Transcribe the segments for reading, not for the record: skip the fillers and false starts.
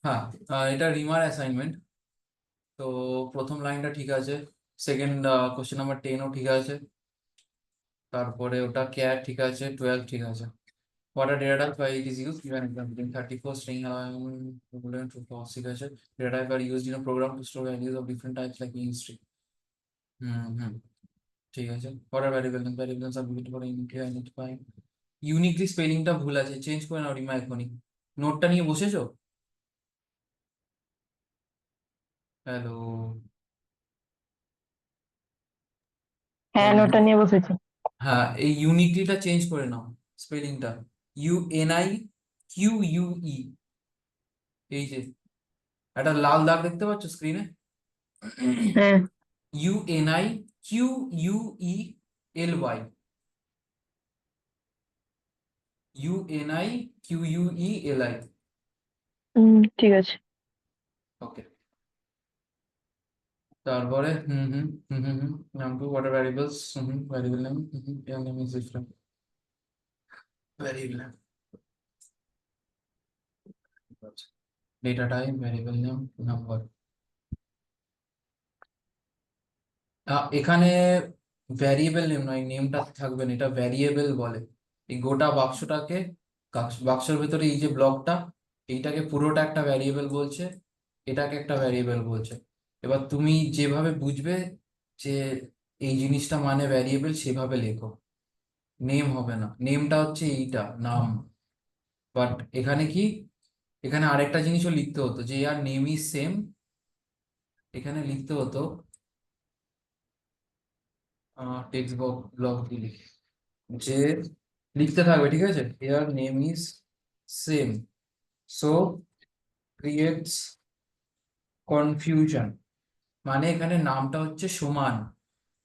হ্যাঁ, এটা রিমার অ্যাসাইনমেন্ট। তো প্রথম লাইনটা ঠিক আছে, সেকেন্ড কোশ্চেন নাম্বার 10ও ঠিক আছে, তারপরে ওটা ক্যার ঠিক আছে, 12 ঠিক আছে। What are data types by it is used? Give an example. In 34 string equivalent to false ঠিক আছে. Data type are used in a program to store values of different types like in string. হুম, ঠিক আছে। What are variable names? Variable names are used for uniquely identifying. Uniquely স্পেলিংটা ভুল আছে, change করে নাও রিমা এখনই। নোটটা নিয়ে বসেছো? হ্যালো, হ্যাঁ, হ্যালো। নোটটা নিয়ে বসেছি। হ্যাঁ, এই ইউনিকলিটা চেঞ্জ করে নাও স্পেলিংটা। UNIQUE। এই যে একটা লাল দাগ দেখতে পাচ্ছ স্ক্রিনে? হ্যাঁ। UNIQUELY। UNIQUELI। ঠিক আছে। ওকে, তারপরে নাম to what are variables, variable name, your name is different. Variable name, data type, variable name, number. এখানে ভ্যারিয়েবল নেম নয়, নেমটা থাকবে না, এটা ভ্যারিয়েবল বলে। এই গোটা বাক্সটাকে, বাক্সের ভেতরে এই যে ব্লকটা, এইটাকে পুরোটা একটা ভ্যারিয়েবল বলছে, এটাকে একটা ভ্যারিয়েবল বলছে। এবার তুমি যেভাবে বুঝবে যে এই জিনিসটা মানে ভ্যারিয়েবল, সেভাবে লেখো। নেম হবে না, নেমটা হচ্ছে এইটা নাম। বাট এখানে কি, এখানে আরেকটা জিনিসও লিখতে হতো যে আর নেম ইজ সেম। এখানে লিখতে হতো টেক্সট ব্লক দিয়ে লিখে, যে লিখতে থাকবে, ঠিক আছে, here name is same, so creates confusion. মানে এখানে নামটা হচ্ছে সমান,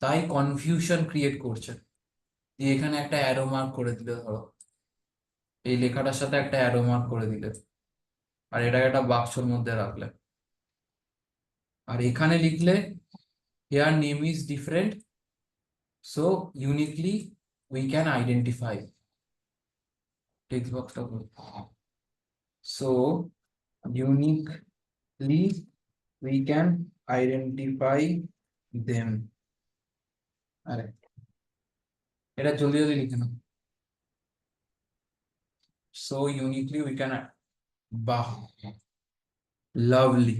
তাই কনফিউশন ক্রিয়েট করছে। দিয়ে এখানে একটা অ্যারো মার্ক করে দিলে, ধরো এই লেখাটার সাথে একটা অ্যারো মার্ক করে দিলে, আর এটাকে একটা বাক্সর মধ্যে রাখলে, আর এখানে লিখলে here name is different, so uniquely we can identify. Text বক্সটা, so uniquely we can identify them। আরে এটা জলদি জলদি লিখে নাও, so uniquely we can, বাহ, লাভলি।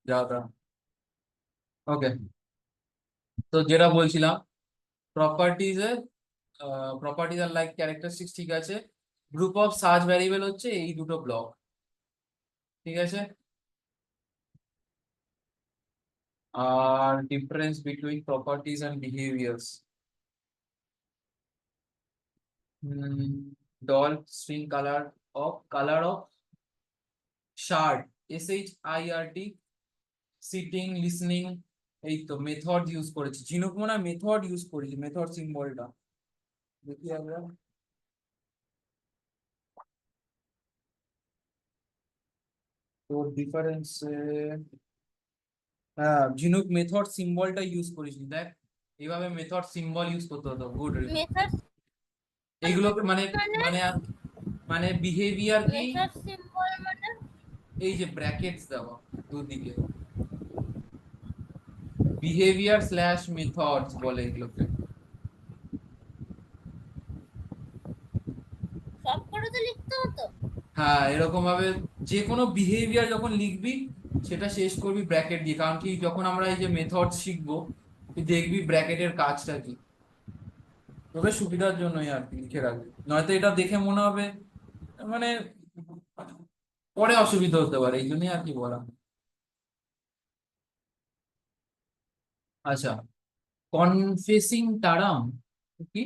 যাও, ওকে। তো যেটা বলছিলাম, প্রপার্টিজ এ, প্রপার্টিজ আর লাইক ক্যারেক্টারিস্টিক্স ঠিক আছে। গ্রুপ অফ সার্চ ভ্যারিয়েবল হচ্ছে এই দুটো ব্লক, ঠিক আছে। আর difference between properties and behaviours, doll string colour of shirt, SHIRT, sitting, listening. এই তো মেথড ইউজ করেছি, ঝিনুক মনে হয় মেথড ইউজ করেছি, মেথড সিম্বলটা দেখি আমরা। তো ডিফারেন্স, হ্যাঁ ঝিনুক মেথড সিম্বলটা ইউজ করেছি, দেখ এইভাবে মেথড সিম্বল ইউজ করতে হতো। গুড। মেথড এইগুলোকে মানে, মানে মানে মানে বিহেভিয়ার কি, মেথড সিম্বল মানে এই যে ব্র্যাকেটস দেওয়া দুদিকে, বিহেভিয়ার স্ল্যাশ মেথডস বলে এগুলোকে। সব করে তো লিখতে হতো। হ্যাঁ, এরকম ভাবে যে কোনো বিহেভিয়ার যখন লিখবি, সেটা শেষ করবি ব্র্যাকেট দিয়ে, কারণ কি যখন আমরা এই যে মেথড শিখবো, তুই দেখবি ব্র্যাকেটের কাজটা কি। তোদের সুবিধার জন্যই আর কি লিখে রাখবি, নয়তো এটা দেখে মনে হবে মানে পরে অসুবিধা হতে পারে, এই জন্যই আর কি বলা। আচ্ছা, কনফেসিং টার্ম কি,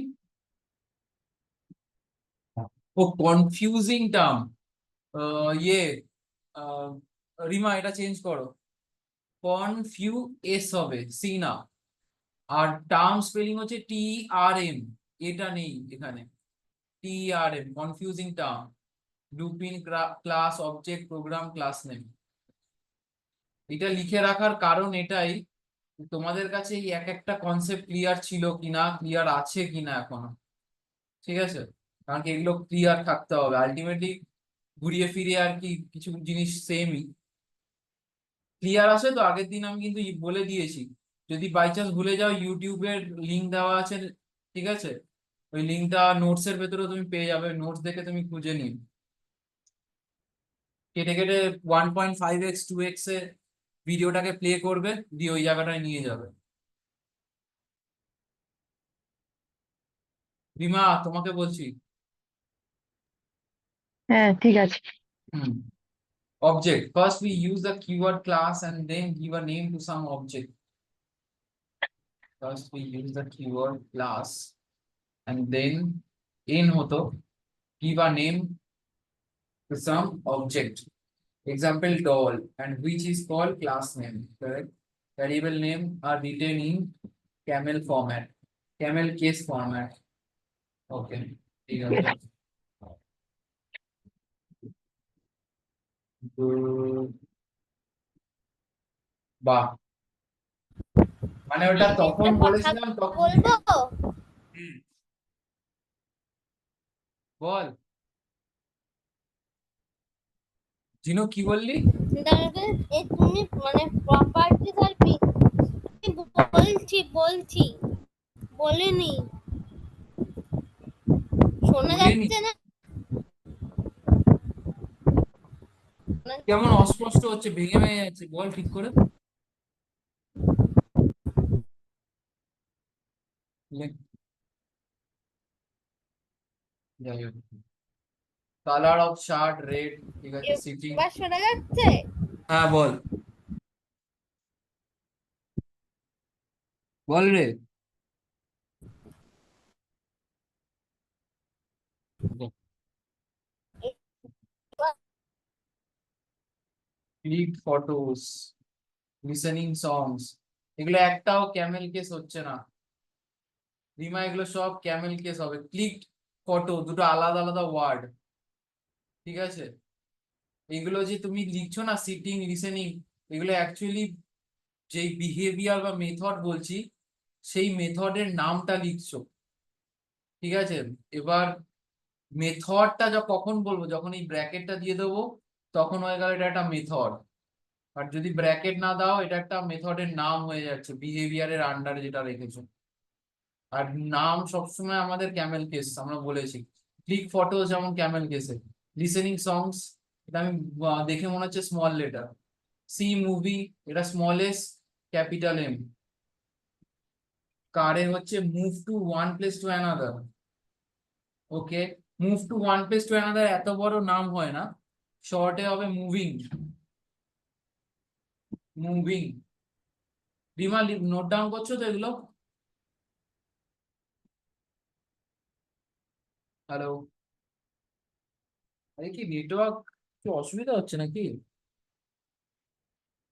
ও কনফিউজিং টার্ম, ইয়ে আহ, রিমা এটা চেঞ্জ করো, কনফিউ এস হবে, সি না। আর টার্ম স্পেলিং হচ্ছে TRM, এটা নেই এখানে। TRM confusing term, looping, class, object, program, class name. এটা লিখে রাখার কারণ এটাই তোমাদের কাছে এই এক একটা কনসেপ্ট ক্লিয়ার ছিল কিনা, ক্লিয়ার আছে কিনা এখনো, ঠিক আছে? কারণ কি এগুলো ক্লিয়ার থাকতে হবে আলটিমেটলি, ঘুরিয়ে ফিরিয়ে আর কি কিছু জিনিস সেমই। ক্লিয়ার আছে তো? আগের দিন আমি কিন্তু বলে দিয়েছি, যদি বাই চান্স ভুলে যাও ইউটিউবের লিঙ্ক দেওয়া আছে, ঠিক আছে? ওই লিঙ্কটা নোটস এর ভেতরে তুমি পেয়ে যাবে, নোটস দেখে তুমি খুঁজে নিও। কেটে কেটে 1.5x 2x এ ভিডিওটাকে প্লে করবে, দিয়ে ওই জায়গাটায় নিয়ে যাবে। রিমা তোমাকে বলছি। হ্যাঁ ঠিক আছে। হুম। Object. First, we use the keyword class and then give a name to some object. First, we use the keyword class and then in hoto give a name to some object. Example doll, and which is called class name. Correct. Variable name are written in camel format, camel case format. Okay. ঠিক আছে। বাহ, মানে ওটা তখন একটা কথা বলেছিলাম তখন বলবো? হুম, বল জিনো কি বললি? তাহলে তুমি মানে প্রপার্টিজ আর বলছি বলিনি, শোনা বলিনি? যাচ্ছে না? কেমন অস্পষ্ট হচ্ছে, ভেঙে ভেঙে যাচ্ছে, বল ঠিক করে। যাই হোক, কালার অফ শার্ট রেড, ঠিক আছে। সিটি, এবার শোনা যাচ্ছে? হ্যাঁ বল, বল রে। ক্লিক ফটোস, লিসেনিং সংস, এগুলো একটাও ক্যামেল কেস হচ্ছে না রিমা, এগুলো সব ক্যামেল কেস হবে। ক্লিক ফটো দুটো আলাদা আলাদা ওয়ার্ড, ঠিক আছে? এগুলো যে তুমি লিখছো না, সিটিং লিসেনিং, এগুলো অ্যাকচুয়ালি যেই বিহেভিয়ার বা মেথড বলছি, সেই মেথডের নামটা লিখছো, ঠিক আছে? এবার মেথডটা কখন বলবো, যখন এই ব্র্যাকেটটা দিয়ে দেবো, তখন হয়ে গেল এটা একটা মেথড। আর যদি ব্র্যাকেট না দাও, এটা একটা মেথডের নাম হয়ে যাচ্ছে, বিহেভিয়ারের আন্ডারে যেটা রেখেছো। আর নাম সবসময় আমাদের ক্যামেল কেস, আমরা বলেছি। ক্লিক ফটো যেমন ক্যামেল কেসে, লিসেনিং সংস, এটা আমি দেখে মনে হচ্ছে স্মল লেটার। সি মুভি, এটা স্মল এস ক্যাপিটাল এম। কারে হচ্ছে move to one place to another. Okay, move to one place to another এত বড় নাম হয় না, শর্টে হবে moving. Moving. Rima note down করছো তো এগুলো? হ্যালো, আরে কি নেটওয়ার্ক কি অসুবিধা হচ্ছে নাকি?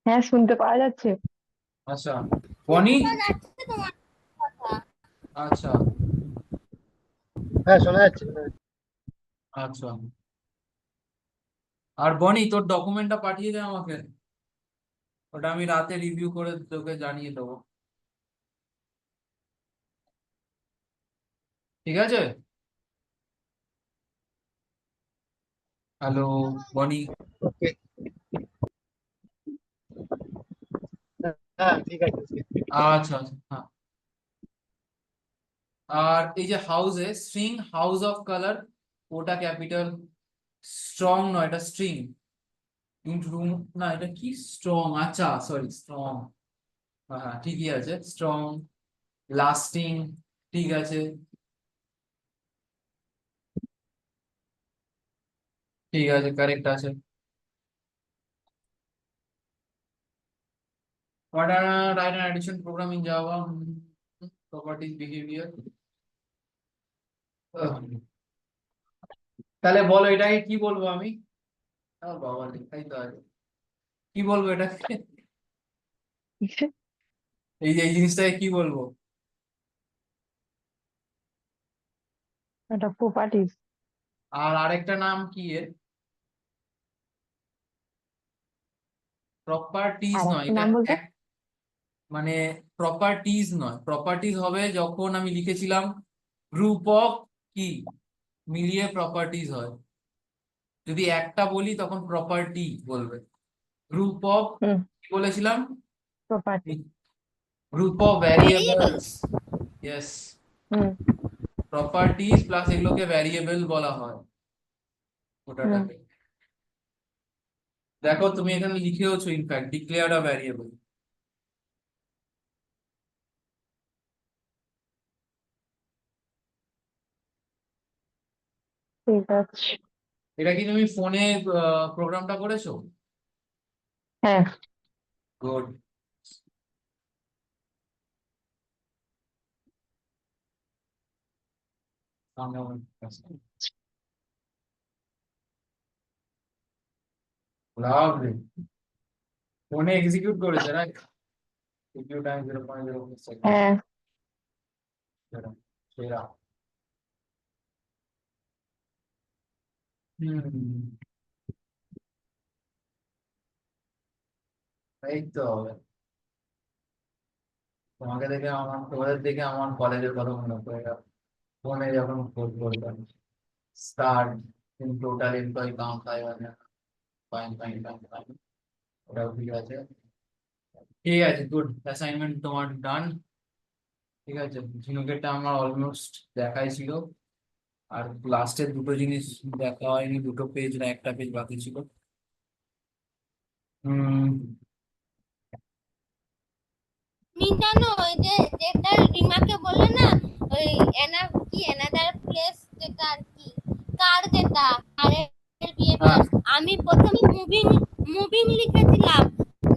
হ্যাঁ শুনতে পাওয়া যাচ্ছে। আচ্ছা, বনি। শোনা যাচ্ছে তোমার কথা? আচ্ছা হ্যাঁ শোনা যাচ্ছে শোনা যাচ্ছে। আচ্ছা, আর বনি তোর ডকুমেন্টটা পাঠিয়ে দে আমাকে, ওটা আমি রাতে রিভিউ করে তোকে জানিয়ে দেবো, ঠিক আছে? হ্যালো বনি। ওকে, হ্যাঁ ঠিক আছে আজকে। আচ্ছা আচ্ছা, হ্যাঁ। আর এই যে হাউসে স্ট্রিং, হাউস অফ কালার, ওটা ক্যাপিটাল। স্ট্রং নয়, এটা স্ট্রিং। রুম, না এটা কি স্ট্রং, আচ্ছা সরি স্ট্রং, হ্যাঁ হ্যাঁ ঠিকই আছে স্ট্রং। লাস্টিং, ঠিক আছে, ঠিক আছে কারেক্ট আছে। What are write an addition program in Java? Properties behavior. তাহলে বলো এটাকে কি বলবো আমি? বাবা লেখাই তো আছে, কি বলবো এটাকে? এই যে এই জিনিসটাকে কি বলবো? এটা প্রপার্টিজ। আর আরেকটা নাম কি এর? প্রপার্টিজ আর নয় একটা এটা, নাম বলতো? মানে প্রপার্টিজ নয়, প্রপার্টিজ হবে যখন আমি লিখেছিলাম গ্রুপ অফ কি মিলিয়ে প্রপার্টিজ হয়। যদি একটা বলি তখন প্রপার্টি বলবে। গ্রুপ অফ হুম কি বলেছিলাম? Property. Group of variables. Variables. Yes, hmm properties plus এগুলোকে ভ্যারিয়েবল বলা হয় হুম ওটাটাকে। দেখো তুমি এখানে লিখেওছো ইনফ্যাক্ট ডিক্লেয়ার আ ভ্যারিয়েবল। ঠিক আছে। এটা কি তুমি ফোনে প্রোগ্রামটা করেছো? হ্যাঁ গুড। লাভলি, ফোনে এক্সিকিউট করেছে রাইট? CPU time 0.04 second. হ্যাঁ সেরা। হুম, এই তো হবে। তোমাদের দেখে আমার কলেজের কথা মনে পড়ে গেল। ফোনে যখন কোড করতাম start in total employee count 500, fine fine fine fine. ওটাও ঠিক আছে। ঠিক আছে, গুড, অ্যাসাইনমেন্ট তোমার ডান। ঠিক আছে, ঝিনুকেরটা আমার অলমোস্ট দেখাই ছিল। আর লাস্টের দুটো জিনিস দেখা হয়নি, দুটো পেজ না একটা পেজ বাকি ছিল। হুম। তুমি জানো ওই যে যেটা রিমাকে বললে না, ওই এনাদার প্লেস যেটা আর কি, কার যেটা কারের হ্যাঁ, বিহেভিয়ার, আমি প্রথমে মুভিং মুভিং লিখেছিলাম।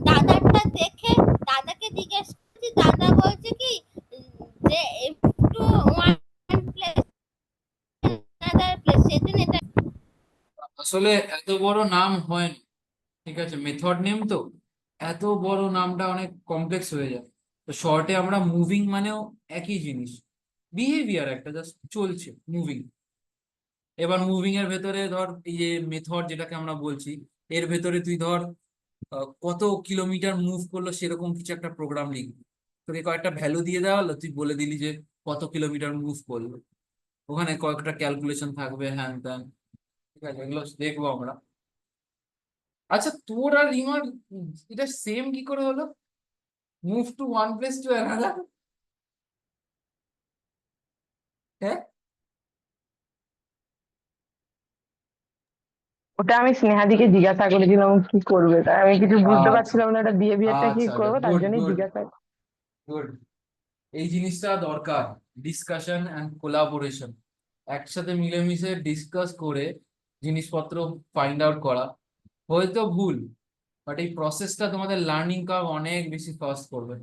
দাদারটা দেখে দাদাকে জিজ্ঞেস করছি, দাদা বলছে কি যে একটু ওয়ান প্লেস অ্যানাদার প্লেস, সেদিন এটা আসলে এত বড় নাম হয় না। ঠিক আছে, মেথড নেম তো এত বড় নামটা অনেক কমপ্লেক্স হয়ে যায়। তো শর্টে আমরা মুভিং মানেও একই জিনিস, বিহেভিয়ার একটা জাস্ট চলছে মুভিং। এবার মুভিং এর ভেতরে ধর এই যে মেথড যেটাকে আমরা বলছি, এর ভেতরে তুই ধর কত কিলোমিটার মুভ করলো সেরকম কিছু একটা প্রোগ্রাম লিখবি। তোকে কয়েকটা ভ্যালু দিয়ে দেওয়া হলো, তুই বলে দিলি যে কত কিলোমিটার মুভ করলো। ওখানে কয়েকটা ক্যালকুলেশন থাকবে, হ্যান ত্যান। ঠিক আছে, এগুলো দেখবো আমরা। আচ্ছা, তোর আর রিমার এটা সেম কি করে হলো? Move to one place to another. হ্যাঁ, ওটা আমি স্নেহাদিকে জিজ্ঞাসা করেছিলাম কি করবে, তাই আমি কিছু বুঝতে আচ্ছা পারছিলাম না ওটা বিহেভিয়ারটা কি আচ্ছা আচ্ছা, করবো, তার গুড জন্যই গুড জিজ্ঞাসা। গুড। এই জিনিসটা দরকার, ডিসকাশন অ্যান্ড কোলাবোরেশন। একসাথে মিলেমিশে ডিসকাস করে জিনিসপত্র ফাইন্ড আউট করা। হয়তো ভুল, বাট এই প্রসেসটা তোমাদের লার্নিং কার্ভ অনেক বেশি ফাস্ট করবে।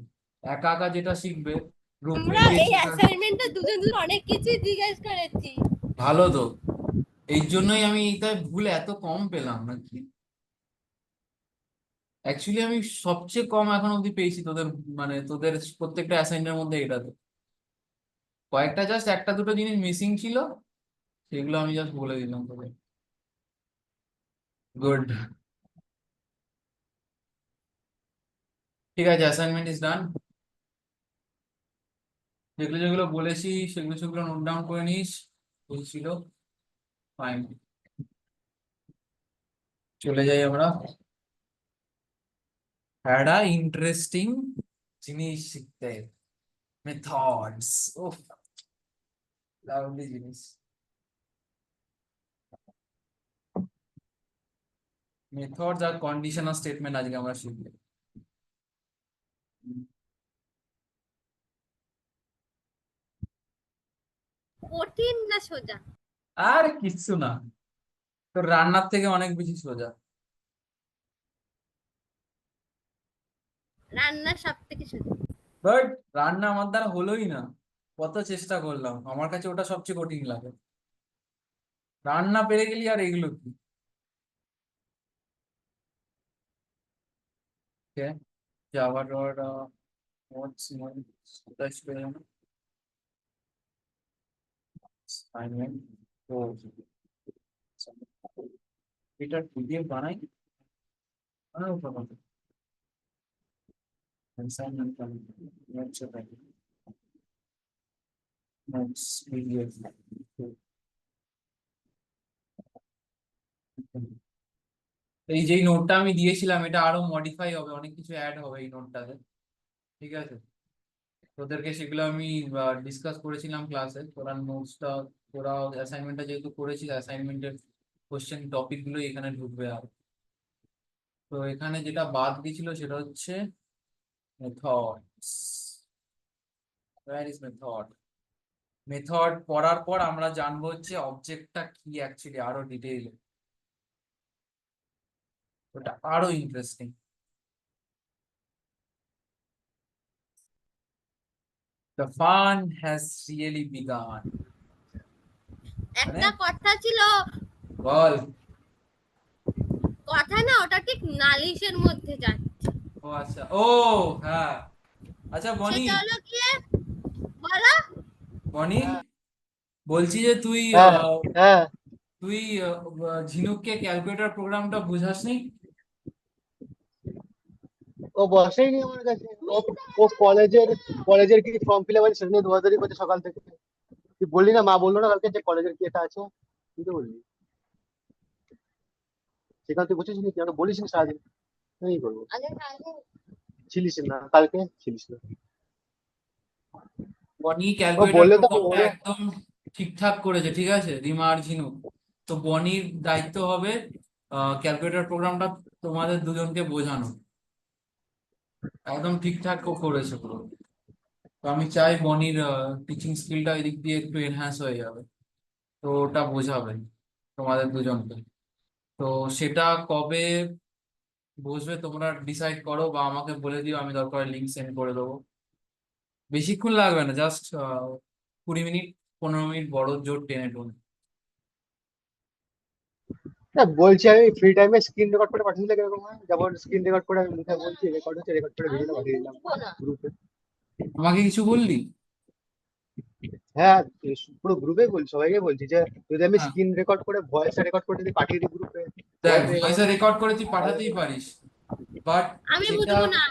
একা একা যেটা শিখবে গ্রুপ আমরা মিলিয়ে এই সেটা অ্যাসাইনমেন্টে দুজন দুজন অনেক কিছু জিজ্ঞেস করেছি। ভালো তো। এই জন্যই আমি তাই ভুল এত কম পেলাম নাকি। অ্যাকচুয়ালি আমি সবচেয়ে কম এখন অব্দি পেয়েছি তোদের, মানে তোদের প্রত্যেকটা অ্যাসাইনমেন্টের মধ্যে এটাতে। কয়েকটা জাস্ট একটা দুটো জিনিস মিসিং ছিল, সেগুলো আমি জাস্ট বলে দিলাম তোদের। গুড। ঠিক আছে, অ্যাসাইনমেন্ট ইজ ডান। যেগুলো যেগুলো বলেছি সেগুলো সেগুলো নোট ডাউন করে নিস, বুঝছিল? ফাইন, চলে যাই আমরা। একটা ইন্টারেস্টিং জিনিস শিখতে, মেথডস। ওহ, লাভলি জিনিস। মেথডস আর কন্ডিশনাল স্টেটমেন্ট আজকে আমরা শিখবো। কঠিন না সোজা? আর কিচ্ছু না, তো রান্নার থেকে অনেক বেশি সোজা। রান্না সব থেকে সোজা। বাট রান্না আমার দ্বারা হলোই না, কত চেষ্টা করলাম, আমার কাছে ওটা সবচেয়ে কঠিন লাগে। রান্না পেরে গেলি আর এগুলো কি। Okay, Java dot what's my touch assignment? তো এটা পিডিএফ বানাই, বানাবো কেমন? Assignment notes notes PDF এই যে নোটটা আমি দিয়েছিলাম এটা আরো মডিফাই হবে, অনেক কিছু অ্যাড হবে এই নোটটাতে, ঠিক আছে? তোদেরকে সেগুলো আমি ডিসকাস করেছিলাম ক্লাসে। তোরা নোটসটা, তোরা অ্যাসাইনমেন্টটা যেহেতু করেছিস, অ্যাসাইনমেন্টের কোশ্চেন টপিক গুলো এখানে ঢুকবে। আর তো এখানে যেটা বাদ দিয়েছিল সেটা হচ্ছে methods. Where is method? Method পড়ার পর আমরা জানবো হচ্ছে অবজেক্টটা কি অ্যাকচুয়ালি, আরো ডিটেইলে। ওটা আরো interesting. The fun has really begun. একটা কথা ছিল, বল। কথা না ওটা ঠিক নালিশের মধ্যে যাচ্ছে। ও আচ্ছা, ও হ্যাঁ, আচ্ছা বনি, সেটা হলো গিয়ে, বলো। বনি বলছি যে তুই হ্যাঁ হ্যাঁ তুই ঝিনুককে ক্যালকুলেটর প্রোগ্রামটা বুঝাসনি? ও বসেইনি আমার কাছে। ও ও কলেজের কি ফর্ম ফিল আপ আছে সেটা নিয়ে দৌড়াদৌড়ি করছে সকাল থেকে। তুই বললি না, মা বললো না কালকে যে কলেজের কি এটা আছে? তুই তো বললি সেখানে, তুই বুঝেছিস কি? আমাকে বলিস না সারাদিন, কি করবো? ছিলিস না কালকে, ছিলিস না। বনি ও ক্যালকুলেটর বললে তো প্রোগ্রামটা ওরে, একদম ঠিকঠাক করেছে, ঠিক আছে, রিমা আর ঝিনুক। তো বনির দায়িত্ব হবে ক্যালকুলেটর প্রোগ্রামটা তোমাদের দুজনকে বোঝানো। একদম ঠিকঠাক করেছে পুরো। তো আমি চাই বনির টিচিং স্কিলটা এদিক দিয়ে একটু এনহ্যান্স হয়ে যাবে, তো ওটা বোঝাবে তোমাদের দুজনকে। তো সেটা কবে বসবে তোমরা ডিসাইড করো, বা আমাকে বলে দিও, আমি দরকার লিঙ্ক সেন্ড করে দেবো। বেশিক্ষণ লাগবে না, জাস্ট 20 মিনিট, 15 মিনিট, বড় জোর টেনে টুনে। বলছি আমি ফ্রি টাইমে স্ক্রিন রেকর্ড করে পাঠিয়ে দিলে কিরকম হয়? যেমন স্ক্রিন রেকর্ড করে আমি মুখে বলছি, রেকর্ড হচ্ছে, রেকর্ড করে ভিডিওটা পাঠিয়ে দিলাম গ্রুপে। আমাকে কিছু বললি? হ্যাঁ, পুরো গ্রুপে বলছি, সবাইকে বলছি যে যদি আমি হ্যাঁ, স্ক্রিন রেকর্ড করে ভয়েস রেকর্ড করে যদি পাঠিয়ে দিই গ্রুপে, দেখ, সবাই পেয়ে গেল। ভয়েসে রেকর্ড করে তুই পাঠাতেই পারিস, বাট আমি সেটা, বুঝবো না।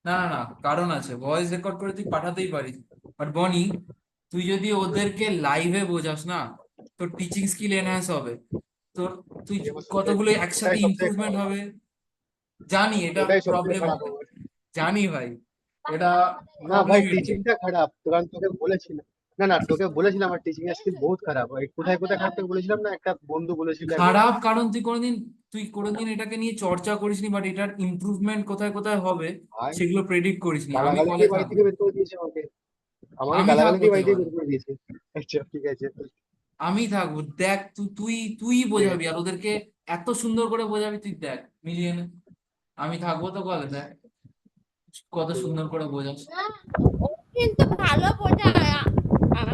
না না না, কারণ আছে, ভয়েস রেকর্ড করে তুই পাঠাতেই পারিস, বাট বনি তুই যদি ওদেরকে লাইভে বোঝাস না, তোর টিচিং স্কিল এনহ্যান্স হবে, তোর তুই কতগুলো একসাথে ওটাই সব থেকে ইমপ্রুভমেন্ট খারাপ, হবে। জানি এটা ওটাই সব থেকে প্রবলেম খারাপ হবে, আমার। জানি ভাই, এটা না ভাই, প্রবলেমেটিক। টিচিংটা খারাপ, কারণ তোকে বলেছিলাম, না না তোকে বলেছিলাম আমার টিচিং এর স্কিল বহুত খারাপ। ওই কোথায় কোথায় খারাপ তোকে বলেছিলাম না, একটা বন্ধু বলেছিল একবার। খারাপ কারণ তুই কোনোদিন এটাকে নিয়ে চর্চা করিসনি, বাট এটার ইমপ্রুভমেন্ট কোথায় কোথায় হবে ভাই সেগুলো প্রেডিক্ট করিসনি। আমি গালাগালি কলে দিয়ে বাড়ি থাকবো, থেকে বের করে দিয়েছে আমাকে, আমাকে আমি গালাগালি থাকবো দিয়ে তো বাড়ি থেকে কলে, বের করে দিয়েছে। আচ্ছা ঠিক আছে। আমি থাকবো, দেখ তুই তুই তুই ঠিক বোঝাবি, আছে। আর ওদেরকে এত সুন্দর করে বোঝাবি, তুই দেখ মিলিয়ে নে। আমি থাকবো তো কলে, দেখ কত ঠিক সুন্দর আছে। করে বোঝাস। না, ও কিন্তু ভালো বোঝায়।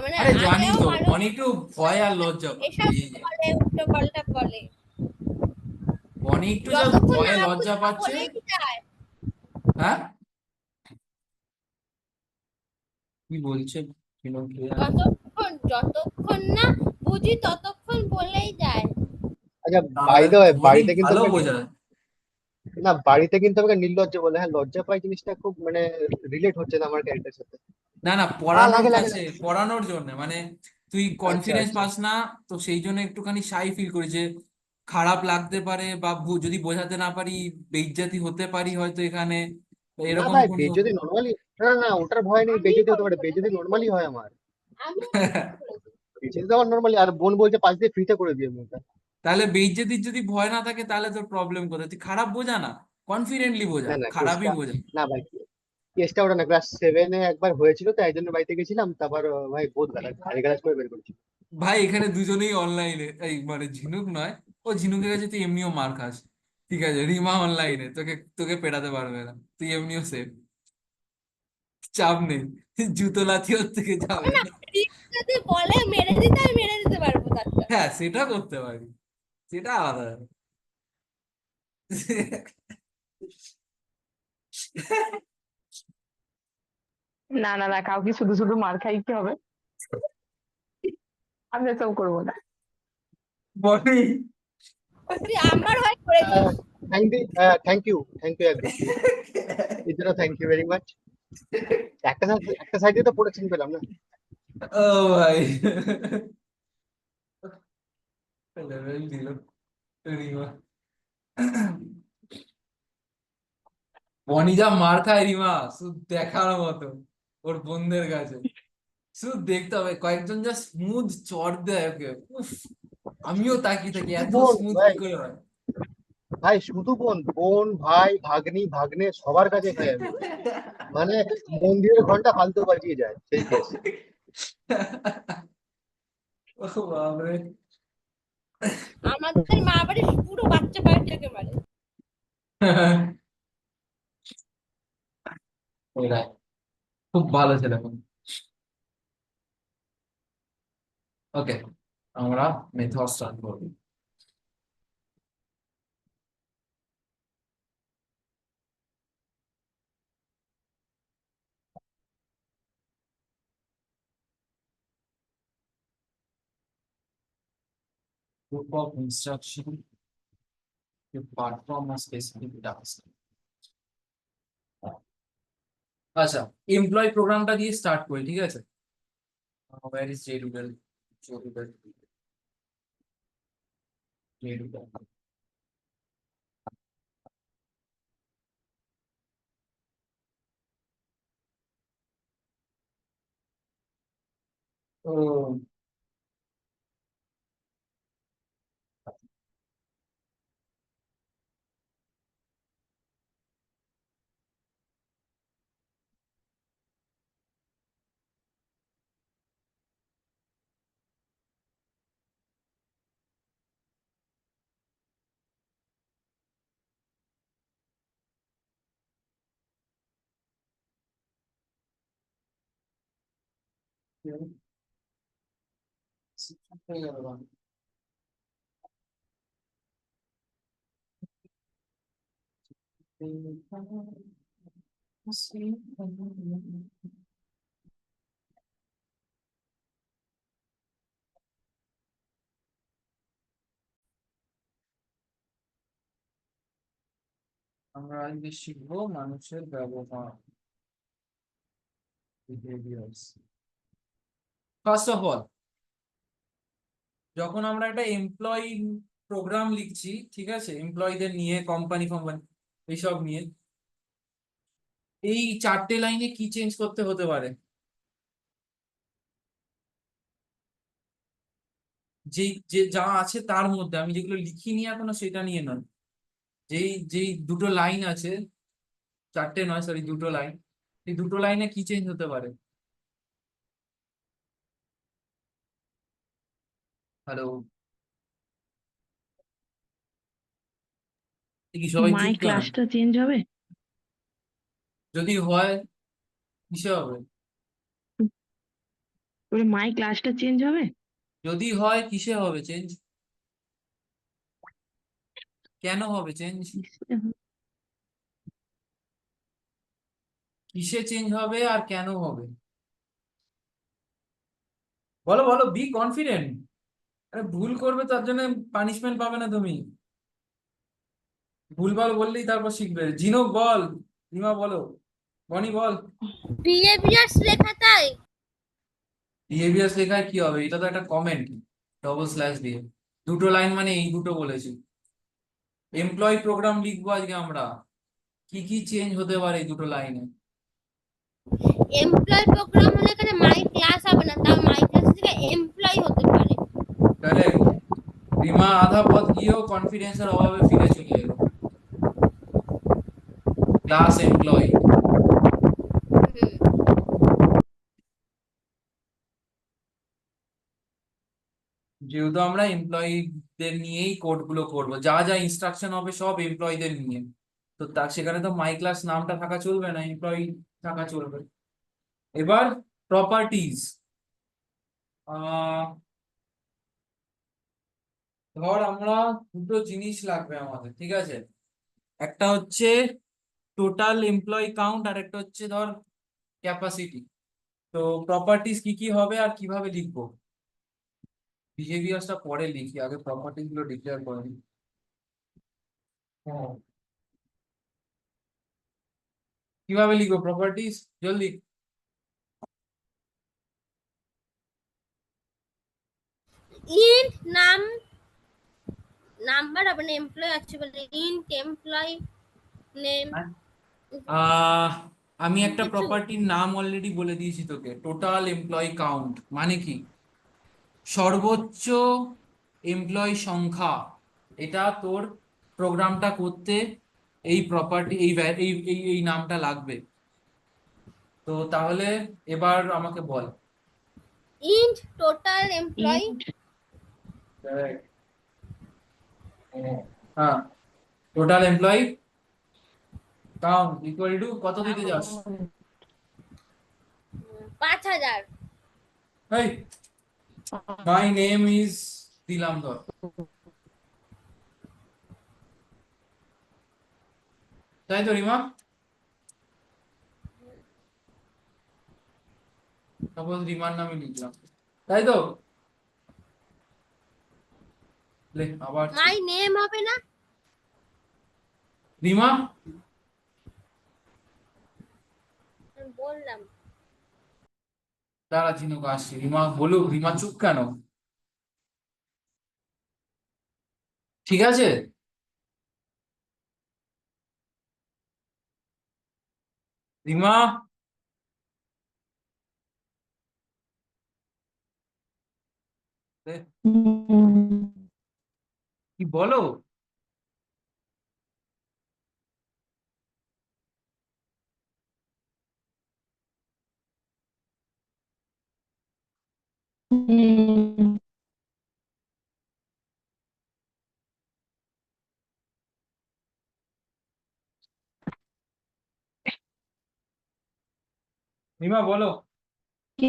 মানে আরে জানি আগেও তো, ভালো বনি একটু ভয় আর লজ্জা পায় এসব এই যে, বলে, উল্টো পাল্টা বলে। বনি একটু জাস্ট যতক্ষণ ভয়ে না লজ্জা বুঝবো পাচ্ছে। বলেই যায়। হ্যাঁ, কি বলছে বিনোদ ভাইয়া? যতক্ষণ না বুঝি ততক্ষণ বলেই যায়। আচ্ছা, বাই তাহলে দ্য ওয়ে, বনি বাড়িতে কিন্তু ভালো আমাকে বোঝায়। না, বাড়িতে কিন্তু আমাকে নির্লজ্জ বলে। হ্যাঁ, লজ্জা পাই জিনিসটা খুব মানে রিলেট হচ্ছে না আমার ক্যারেক্টারের সাথে। না না, লাগে পড়ানোর লাগে কাছে, লাগে। পড়ানোর জন্য মানে তুই আচ্ছা কনফিডেন্স আচ্ছা। পাস না, তো সেই জন্য একটুখানি শাই ফিল করি যে খারাপ লাগতে পারে, বা যদি বোঝাতে না পারি বেইজ্জতি হতে পারি হয়তো এখানে, তো না এরকম ভাই, কোনো বেজ্জতি নর্মালি, না না না, ওটার ভয় নেই, বেজ্জতি হতে পারে, বেজ্জতি নর্মালি হয় আমার। আমি বেজ্জতি তো আমার নর্মালি। আর বোন বলছে পাশ দিয়ে ফ্রিতে করে দিয়ে মুখটা। তাহলে বেইজ্জতির যদি ভয় না থাকে তাহলে তোর প্রবলেম কোথায়? তুই খারাপ বোঝা না, কনফিডেন্টলি বোঝা, না না, খারাপই কেসটা, বোঝা। না ভাই, কেসটা ওটা না, ক্লাস 7-এ একবার হয়েছিল তো, এই জন্য বাড়িতে গেছিলাম, তারপর ভাই বহুত গালি গালাজ করে বের করেছি। ভাই এখানে দুজনেই অনলাইনে, এই মানে ঝিনুক নয়, ও ঝিনুকের কাছে তুই এমনিও মার খাস, ঠিক আছে, রিমা অনলাইনে, তোকে তোকে পেটাতে পারবে না, তুই এমনিও সেফ, চাপ নেই, জুতো লাথি ওর থেকে যাবে না, না। রিক্স যদি বলে মেরে দিতে, আমি মেরে দিতে পারবো তারটা। হ্যাঁ, সেটা করতে পারি, সেটা আলাদা ব্যাপার। না না না, কাউকে শুধু শুধু মার খাইতে হবে, আমি এসব করবো না। বনি, তুই আমার হয়ে করেছিস। থ্যাংক ইউ, থ্যাংক ইউ একদম। এর জন্য থ্যাংক ইউ ভেরি মাচ। একটা সাইডে তো প্রোটেকশন পেলাম না। ও ভাই, লেভেল দিল রিমা। বনি যা মার খায় রিমা, শুধু দেখার মতো ওর বোনদের কাছে। শুধু দেখতে হবে, কয়েকজন যা স্মুথ চড় দেয় ওকে, উফ, আমিও তাকিয়ে থাকি শুধু এত বোন স্মুথ ভাই, কি করে হয়। ভাই শুধু বোন, বোন ভাই ভাগ্নি ভাগ্নে সবার কাছে খাই আমি। মানে মন্দিরের ঘন্টা ফালতু বাজিয়ে যায় সেই কেস। ও বাপরে। আমাদের মা বাড়ির পুরো বাচ্চা বাচ্চাকে মারে। ওরাই খুব ভালো ছেলে। ওকে, আমরা মেথড স্টার্ট করবো। Group of instruction to perform a specific task. আচ্ছা, এমপ্লয় প্রোগ্রামটা দিয়ে স্টার্ট করি, ঠিক আছে? Where is JDoodle? JDoodle. JDoodle. ও হয়ে গেল না। আমরা আজকে শিখবো মানুষের ব্যবহার, বিহেভিয়ার্স। ফার্স্ট অফ অল, যখন আমরা একটা এমপ্লয়ি প্রোগ্রাম লিখছি, ঠিক আছে, এমপ্লয়ীদের নিয়ে, কোম্পানি কোম্পানি এইসব নিয়ে, এই 4টে লাইনে কি চেঞ্জ করতে হতে পারে? যেই যে যা আছে তার মধ্যে, আমি যেগুলো লিখিনি এখনো সেটা নিয়ে নয়, যেই যেই দুটো লাইন আছে, 4টে নয় সরি, দুটো লাইন, এই দুটো লাইনে কি চেঞ্জ হতে পারে? হ্যালো, কি সবাই মাই চুপ কেন? ক্লাসটা চেঞ্জ হবে? যদি হয় কিসে হবে? বলে মাই ক্লাসটা চেঞ্জ হবে? যদি হয় কিসে হবে চেঞ্জ? কেন হবে চেঞ্জ? কিসে চেঞ্জ হবে আর কেন হবে? বলো বলো, বি কনফিডেন্ট। আরে ভুল করবে তার জন্য পানিশমেন্ট পাবে না তুমি, ভুলভাল বললেই তারপর শিখবে। জিনো বল, রিমা বলো, বনি বল। বিহেভিয়ার্স লেখা তাই। বিহেভিয়ার্স লেখায় কি হবে? এটা তো একটা কমেন্ট, ডবল স্ল্যাশ দিয়ে দুটো লাইন, মানে এই দুটো বলেছি। এমপ্লয়ি প্রোগ্রাম লিখবো আজকে আমরা, কি কি চেঞ্জ হতে পারে এই দুটো লাইনে? এমপ্লয় প্রোগ্রাম হলে এখানে মাই ক্লাস হবে না, তাও মাই ক্লাস থেকে এমপ্লয় হতে পারে। কারেক্ট। রিমা আধা পথ গিয়েও কনফিডেন্সের অভাবে ফিরে চলে এলো। ক্লাস এমপ্লয়ি, যেহেতু আমরা এমপ্লয়ীদের নিয়েই কোড গুলো করবো, যা যা ইনস্ট্রাকশন হবে সব এমপ্লয়ীদের নিয়ে, তো তার সেখানে তো মাই ক্লাস নামটা থাকা চলবে না, এমপ্লয়ি থাকা চলবে। এবার প্রপার্টিজ, ধর আমরা দুটো জিনিস লাগবে আমাদের, ঠিক আছে? একটা হচ্ছে টোটাল এমপ্লয়ি কাউন্ট, আর একটা হচ্ছে ধর ক্যাপাসিটি। তো প্রপার্টিজ কি কি হবে আর কিভাবে লিখবো? বিহেভিয়ার্সটা পরে লিখি, আগে প্রপার্টিজ গুলো ডিক্লেয়ার করে নিই। হ্যাঁ, কিভাবে লিখবো প্রপার্টিজ জলদি? ইন্ট নাম্বার আবার এমপ্লয় আছে বলে ইন্ট এমপ্লয় নেম আমি একটা কিছু প্রপার্টির নাম অলরেডি বলে দিয়েছি তোকে, টোটাল এমপ্লয়ি কাউন্ট। মানে কি? সর্বোচ্চ এমপ্লয়ি সংখ্যা। এটা তোর প্রোগ্রামটা করতে এই প্রপার্টি এই নামটা লাগবে। তো তাহলে এবার আমাকে বল। ইন্ট টোটাল এমপ্লয় int হ্যাঁ, total employee count equal to কত দিতে যাস? 5000 এই মাই নেম ইজ দিলাম ধর, তাই তো রিমা? সাপোজ রিমার নামে লিখলাম, তাই তো? লে আবার মাই নেম হবে না? রিমা আমি বললাম তারা চিনুক আসছি। রিমা বলুক, রিমা চুপ কেন? ঠিক আছে, রিমা লে, কি বলো? রিমা বলো কি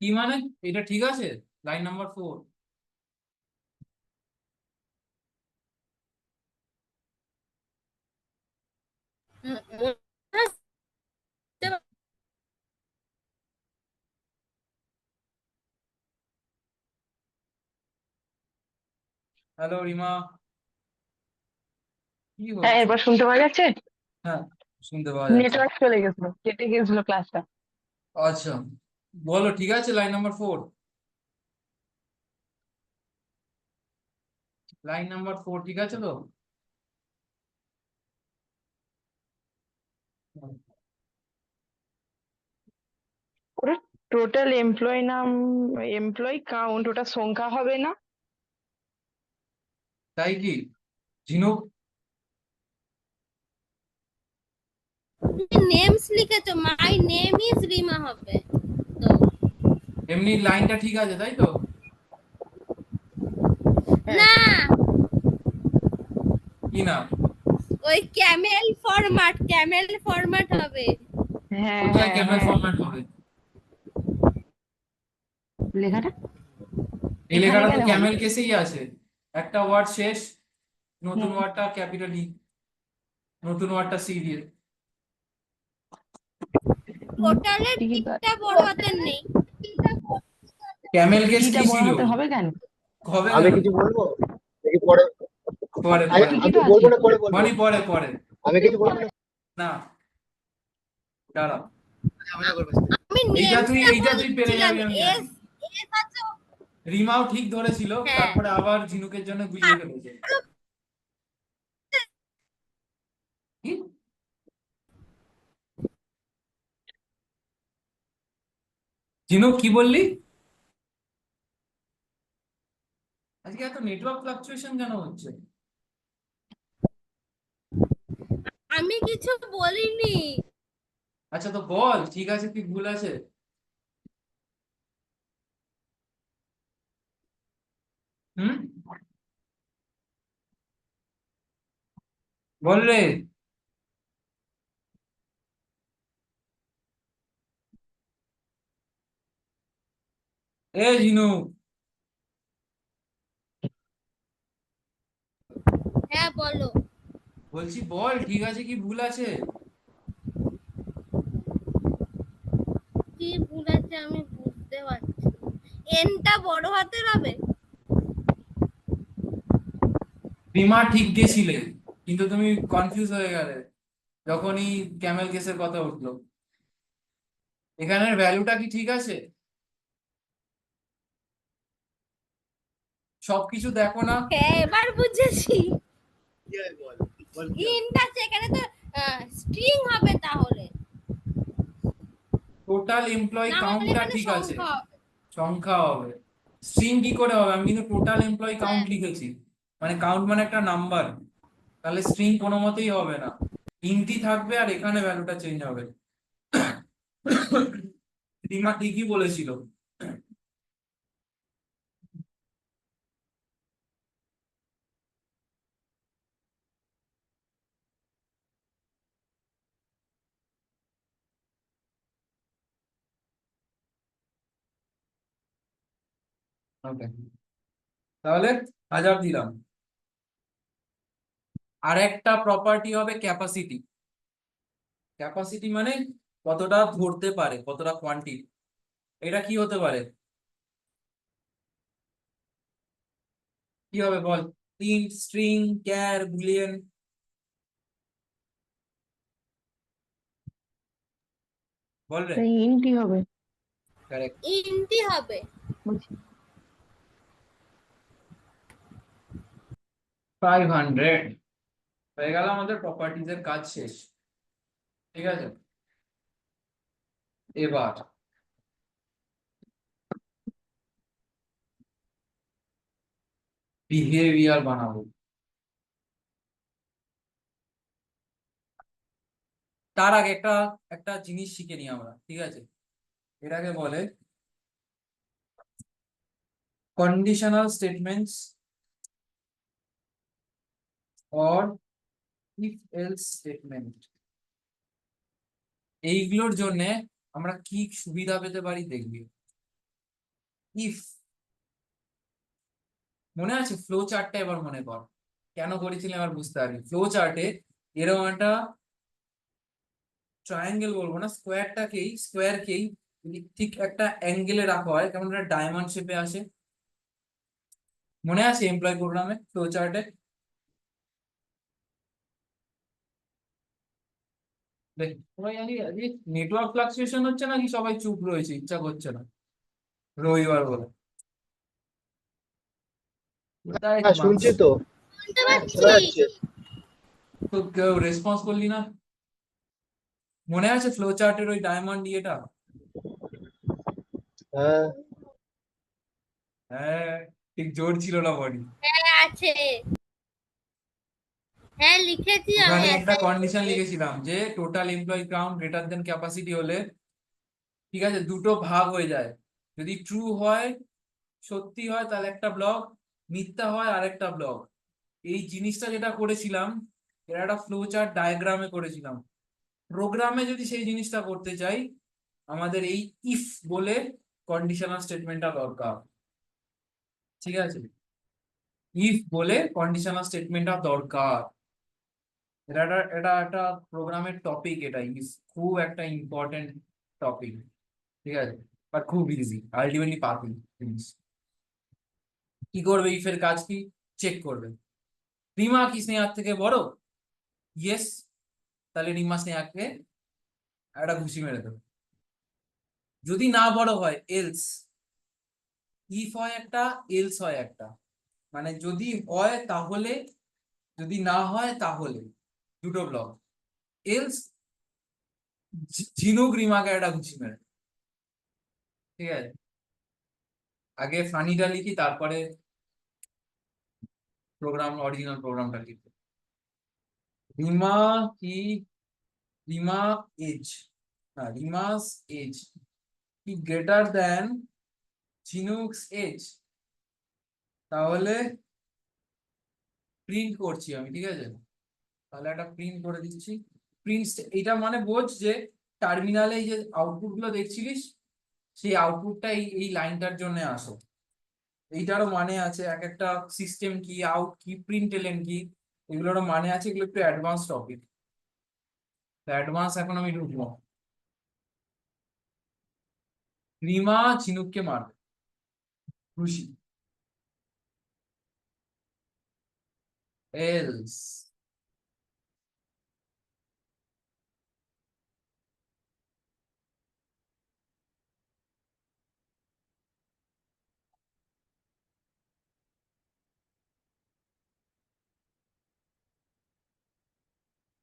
কি মানে? এটা ঠিক আছে? Line number 4। হ্যালো রিমা, কি হ্যাঁ হচ্ছে? এবার শুনতে পাওয়া যাচ্ছে? হ্যাঁ, শুনতে পাওয়া যাচ্ছে। নেটওয়ার্ক চলে গেছিল, কেটে গেছিল ক্লাসটা। আচ্ছা, বলো ঠিক আছে লাইন নাম্বার 4। লাইন নাম্বার 4 ঠিক আছে তো? ওটা টোটাল এমপ্লয় নাম, এমপ্লয় কাউন্ট, ওটা সংখ্যা হবে না? তাই কি ঝিনুক? নেমস লিখেছো, মাই নেম ইজ রিমা হবে তো। এমনি লাইনটা ঠিক আছে তাই তো? হ্যাঁ না, কি না? ওই ক্যামেল ফরম্যাট হবে। হ্যাঁ কোথায় হ্যাঁ ক্যামেল হ্যাঁ ফরম্যাট হবে? লেখাটা এই এখানে লেখাটা তো কেন হবে? ক্যামেল কেসেই আছে। একটা ওয়ার্ড শেষ, নতুন হুম, ওয়ার্ডটা ক্যাপিটাল ই, নতুন ওয়ার্ডটা সি দিয়ে। টোটালের ঠিকই তো আছে। টিটা বড় হাতের নেই। ক্যামেল কেস টিটা কি বড় ছিল? হাতে হবে কেন? হবে আমি কেন? কিছু বলবো নাকি পরে? পরে আরে পরে ঠিকই আমি তো বলবো আছে। না পরে বলবো? মানে পরে পরে আমি কিছু বলবো না? না, দাঁড়া। ঝামেলা করবে। আমি নেমসটা এইটা তুই পেরে বলছিলাম, যাবি আমি জানি। এস এস আছে। রিমাও ঠিক ধরেছিল, হ্যাঁ, তারপরে আবার ঝিনুকের জন্য গুলিয়ে ফেলেছে। কি? ঝিনুক কি বললি? আজকে এত নেটওয়ার্ক ফ্লাকচুয়েশন কেন হচ্ছে? আমি কিছু বলিনি। আচ্ছা তো বল ঠিক আছে কি ভুল আছে? হুম, বল রে। এ ঝিনুক, হ্যাঁ বলো, বলছি বল ঠিক আছে কি ভুল আছে? কি ভুল আছে আমি বুঝতে পারছি। এনটা বড় হাতের হবে। রিমা ঠিক গেছিলে, কিন্তু তুমি কনফিউজ হয়ে গেলে। যখনই ক্যামেল কেসের কথা উঠলো, এখানের ভ্যালুটা কি ঠিক আছে? সবকিছু দেখো না, হ্যাঁ এবার বুঝেছি। কি হয় বল, বল কি হবে? হিন্ট আছে এখানে তো, স্ট্রিং হবে তাহলে, টোটাল এমপ্লয়ি না হলে কাউন্টটা এখানে ঠিক আছে, সংখ্যা হবে। সংখ্যা হবে। স্ট্রিং কি করে হবে? আমি কিন্তু টোটাল এমপ্লয়ি কাউন্ট হ্যাঁ লিখেছি, মানে কাউন্ট মানে একটা নাম্বার, তাহলে স্ট্রিং কোনো মতেই হবে না, ইন্টি থাকবে আর এখানে ভ্যালুটা চেঞ্জ হবে। রিমা ঠিকই বলেছিল। ওকে, তাহলে 1000 দিলাম। আর একটা প্রপার্টি হবে ক্যাপাসিটি। ক্যাপাসিটি মানে কতটা ধরতে পারে, কতটা কোয়ান্টিটি। এটা কি হতে পারে? কি হবে বল? ইন্ট, স্ট্রিং, ক্যার, বুলিয়ান, বল রে। ইন্টই হবে। কারেক্ট। ইন্টি হবে। বলছি 500 হয়ে গেল, আমাদের প্রপার্টিজ এর কাজ শেষ। ঠিক আছে, এবার বিহেভিয়ার বানাবো। তার আগে একটা একটা জিনিস শিখে নিই আমরা, ঠিক আছে? এটাকে বলে conditional statements or if else statement. এইগুলোর জন্য আমরা কি সুবিধা পেতে পারি দেখবি। ইফ, মনে আছে ফ্লো চার্টটা? এবার মনে কর কেন করেছিলাম, এবার বুঝতে পারবি। ফ্লো চার্টে এরকম একটা ট্রায়াঙ্গেল বলবো না, স্কোয়ারকেই ঠিক একটা অ্যাঙ্গেলে রাখা হয়, কেমন একটা ডায়মন্ড শেপে আসে। মনে আছে এমপ্লয় প্রোগ্রামে ফ্লো চার্টে? দেখ সবাই জানি, নেটওয়ার্ক ফ্লাকচুয়েশন হচ্ছে নাকি সবাই চুপ রয়েছে, ইচ্ছা করছে না রবিবার বলে? কোথায় হ্যাঁ মানুষ? শুনছি তো, শুনতে শোনা পাচ্ছি। যাচ্ছে। তো কেউ রেসপন্স করলি না। মনে আছে ফ্লো চার্টের ওই ডায়মন্ড ইয়েটা? হ্যাঁ হ্যাঁ, ঠিক জোর ছিল না বডি। হ্যাঁ আছে, হ্যাঁ লিখেছি আমি ওখানে একটা কন্ডিশন অ্যাসাইনমেন্টে। লিখেছিলাম যে total employee count greater than capacity হলে, ঠিক আছে, দুটো ভাগ হয়ে যায়। যদি ট্রু হয়, সত্যি হয়, তাহলে একটা ব্লক, মিথ্যা হয় আরেকটা ব্লক। এই জিনিসটা যেটা করেছিলাম, এটা একটা ফ্লো চার্ট ডায়াগ্রামে করেছিলাম। প্রোগ্রামে যদি সেই জিনিসটা করতে চাই, আমাদের এই ইফ বলে কন্ডিশনাল স্টেটমেন্টটা দরকার। ঠিক আছে, ইফ বলে কন্ডিশনাল স্টেটমেন্টটা দরকার। এটা একটা প্রোগ্রামের টপিক, এটা ইফ খুব একটা ইম্পর্টেন্ট টপিক। ঠিক আছে, বাট খুব ইজি, আলটিমেটলি পাবি জিনিস। কি করবে? ইফের কাজ কি? চেক করবে রিমা কি স্নেহার থেকে বড়। ইয়েস, তাহলে রিমা স্নেহাকে একটা ঘুষি মেরে দেবে। যদি না বড় হয়, এলস। ইফ হয় একটা, এলস হয় একটা, মানে যদি হয় তাহলে, যদি না হয় তাহলে, দুটো ব্লক। এলস ঝিনুক রিমাকে একটা ঘুষি মেরে। ঠিক আছে, আগে ফানিটা লিখি, তারপরে অরিজিনাল প্রোগ্রামটা লিখি। রিমা কি, রিমা এজ, হ্যাঁ রিমাস এজ কি গ্রেটার দ্যান ঝিনুকস এজ, তাহলে প্রিন্ট করছি আমি। ঠিক আছে, তাহলে একটা প্রিন্ট করে দিচ্ছি। প্রিন্ট, এটা মানে বোঝ যে টার্মিনালে এই যে আউটপুট গুলো দেখছিলিস, সেই আউটপুটটা এই এই লাইনটার জন্য আসে। এইটারও মানে আছে, এক একটা সিস্টেম কি, আউট কি, প্রিন্ট এলেন কি, এগুলোরও মানে আছে। এগুলো একটু অ্যাডভান্স টপিক, অ্যাডভান্স এখন আমি ঢুকবো। রিমা ঝিনুককে মারবে, খুশি। এলস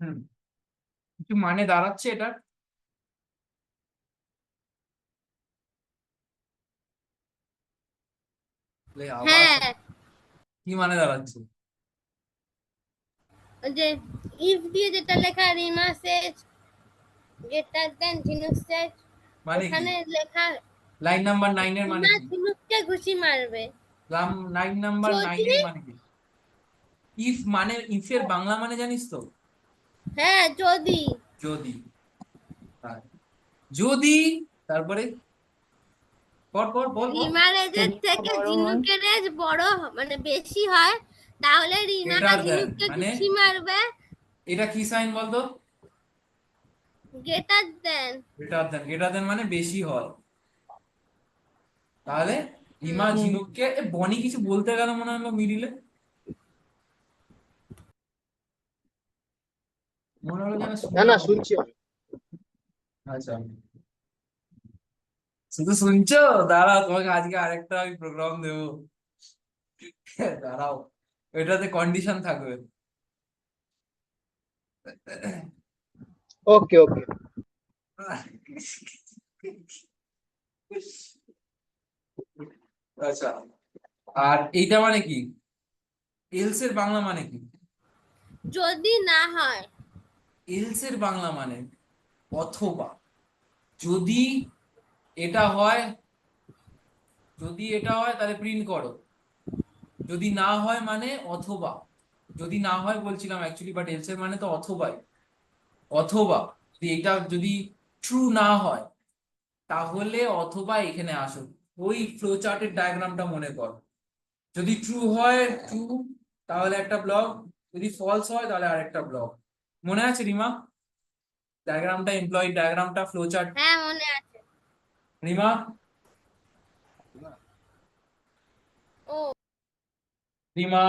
হুম, কিছু মানে দাঁড়াচ্ছে এটা? আবার হ্যাঁ, কি মানে দাঁড়াচ্ছে? ওই যে ইফ দিয়ে যেটা লেখা রিমা সেজ গ্রেটার দেন ঝিনুক সেজ, মানে কি? ওখানে লেখা লাইন নাম্বার 9 এর মানে রিমা কি? ঝিনুককে ঘুষি মারবে। লাইন নাম্বার 9 যদি, এর মানে কি? ইফ মানে, ইফ এর বাংলা মানে জানিস তো? হ্যাঁ যদি যদি। হ্যাঁ, যদি, তারপরে পর পর বল বল। রিমার এজের রিমা থেকে বড় হয়, ঝিনুকের এজ বড় মানে বেশি হয়, তাহলে রিমা গ্রেটার দেন ঝিনুককে মানে, ঘুষি মারবে। এটা কি সাইন বলতো? Greater than. Greater than, greater than মানে বেশি হয়। তাহলে রিমা হুম, ঝিনুককে, বনি কিছু বলতে গেল মনে হলো মিডিলে, মনে হলো যেন না শুনলাম না, আমি। শুনছি আমি। আচ্ছা, শুধু শুনছো? দাঁড়াও, তোমাকে আজকে আরেকটা আমি প্রোগ্রাম দেবো। দাঁড়াও, এটাতে কন্ডিশন থাকবে। ওকে ওকে। আচ্ছা, আর এইটা মানে কি? এলস এর বাংলা মানে কি? যদি না হয়। এলস এর বাংলা মানে অথবা। যদি এটা হয়, যদি এটা হয় তাহলে প্রিন্ট করো। যদি না হয় মানে অথবা। যদি না হয় বলছিলাম অ্যাকচুয়ালি, বাট এলস এর মানে তো অথবাই। অথবা যদি এটা যদি ট্রু না হয়, তাহলে অথবা এখানে আসো। ওই ফ্লো চার্টের ডায়াগ্রামটা মনে কর। যদি ট্রু হয় ট্রু, তাহলে একটা ব্লক। যদি ফলস হয় তাহলে আরেকটা ব্লক। মনে আছে রিমা? ডায়াগ্রামটা, এমপ্লয়ি ডায়াগ্রামটা, ফ্লো চার্ট। হ্যাঁ মনে আছে। রিমা, ও রিমা,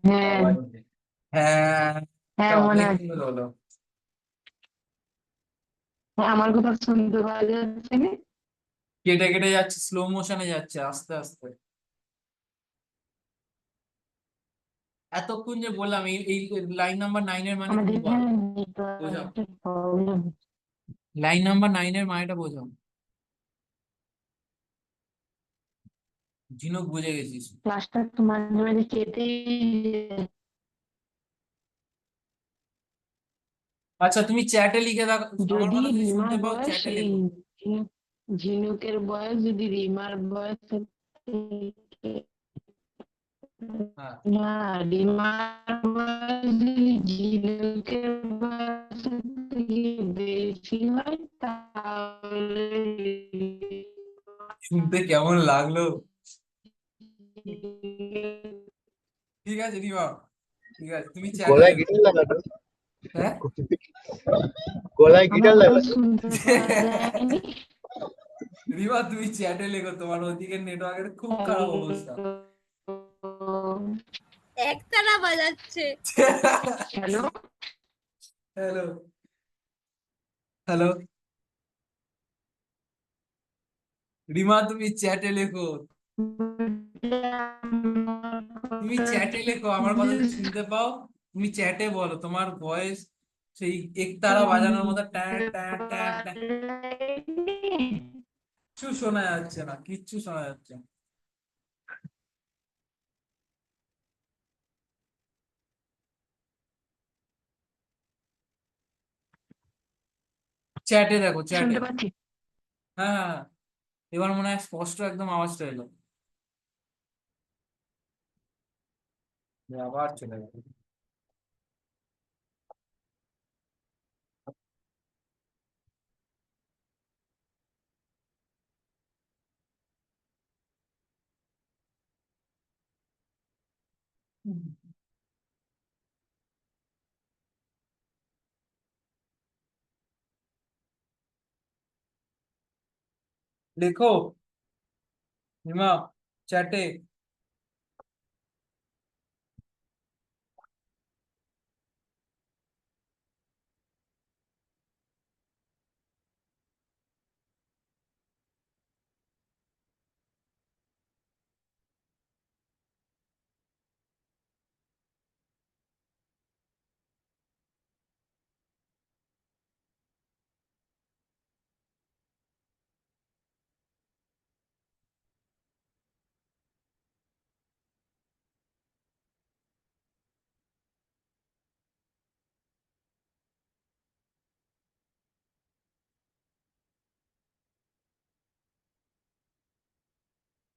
হ্যাঁ হ্যাঁ হ্যাঁ, হ্যাঁ, এটা মনে অনেক আছে। সুন্দর হলো। হ্যাঁ, আমার কথা শুনতে পাওয়া যাচ্ছে না? কেটে কেটে যাচ্ছে, স্লো মোশনে যাচ্ছে, আস্তে আস্তে। এতক্ষণ যে বললাম, এই এই লাইন নাম্বার 9 এর মানে তুমি আমাদের বলো, এখানে বোঝাও। নেটওয়ার্কের প্রবলেম। লাইন নাম্বার 9 এর মানেটা বোঝাও। ঝিনুক, বুঝে গেছিস? ক্লাসটা তো মাঝে মাঝে কেটেই যায়। আচ্ছা, তুমি চ্যাটে লিখে দাও। আমার যদি কথা যদি রিমার শুনতে পাও, বয়স চ্যাটে এই লেখো। ঝিনুকের বয়স যদি রিমার বয়স থেকে, হ্যাঁ, না, রিমার বয়স যদি ঝিনুকের বয়স থেকে বেশি হয় তাহলে শুনতে কেমন লাগলো? ঠিক আছে রিমা, ঠিক আছে, তুমি চ্যাটে গলায় লেখো। গিটার লাগানো? হ্যাঁ। গলায় আমার গিটার কথা লাগানো? শুনতে পাওয়া যায়নি। রিমা, তুমি চ্যাটে লেখো, তোমার ওদিকে নেটওয়ার্কের খুব খারাপ অবস্থা। একতারা বাজাচ্ছে। হ্যালো, হ্যালো, হ্যালো, রিমা তুমি চ্যাটে লেখো। তুমি চ্যাটে লেখো, আমার কথা যদি শুনতে পাও, তুমি চ্যাটে বলো। তোমার ভয়েস সেই একতারা বাজানোর মতো ট্যাঁ ট্যাঁ ট্যাঁ ট্যাঁ, কিচ্ছু শোনা যাচ্ছে না, কিচ্ছু শোনা যাচ্ছে না। চ্যাটে দেখো, চ্যাটে। শুনতে পাচ্ছি। হ্যাঁ হ্যাঁ হ্যাঁ। এবার মনে হয় স্পষ্ট একদম আওয়াজটা এলো। আবার চলে গেল। লেখো রিমা, চ্যাটে।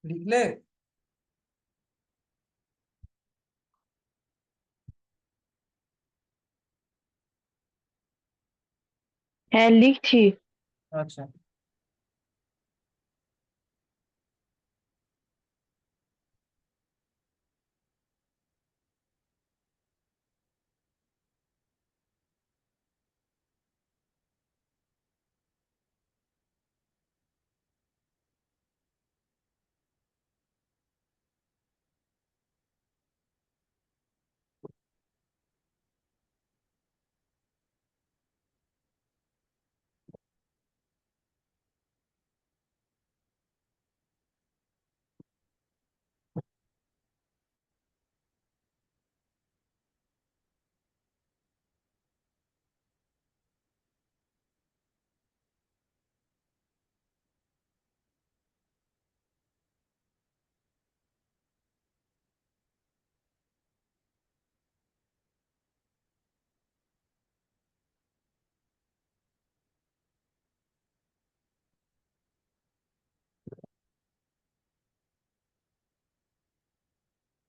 লিখলে? হ্যাঁ, লিখছি। আচ্ছা,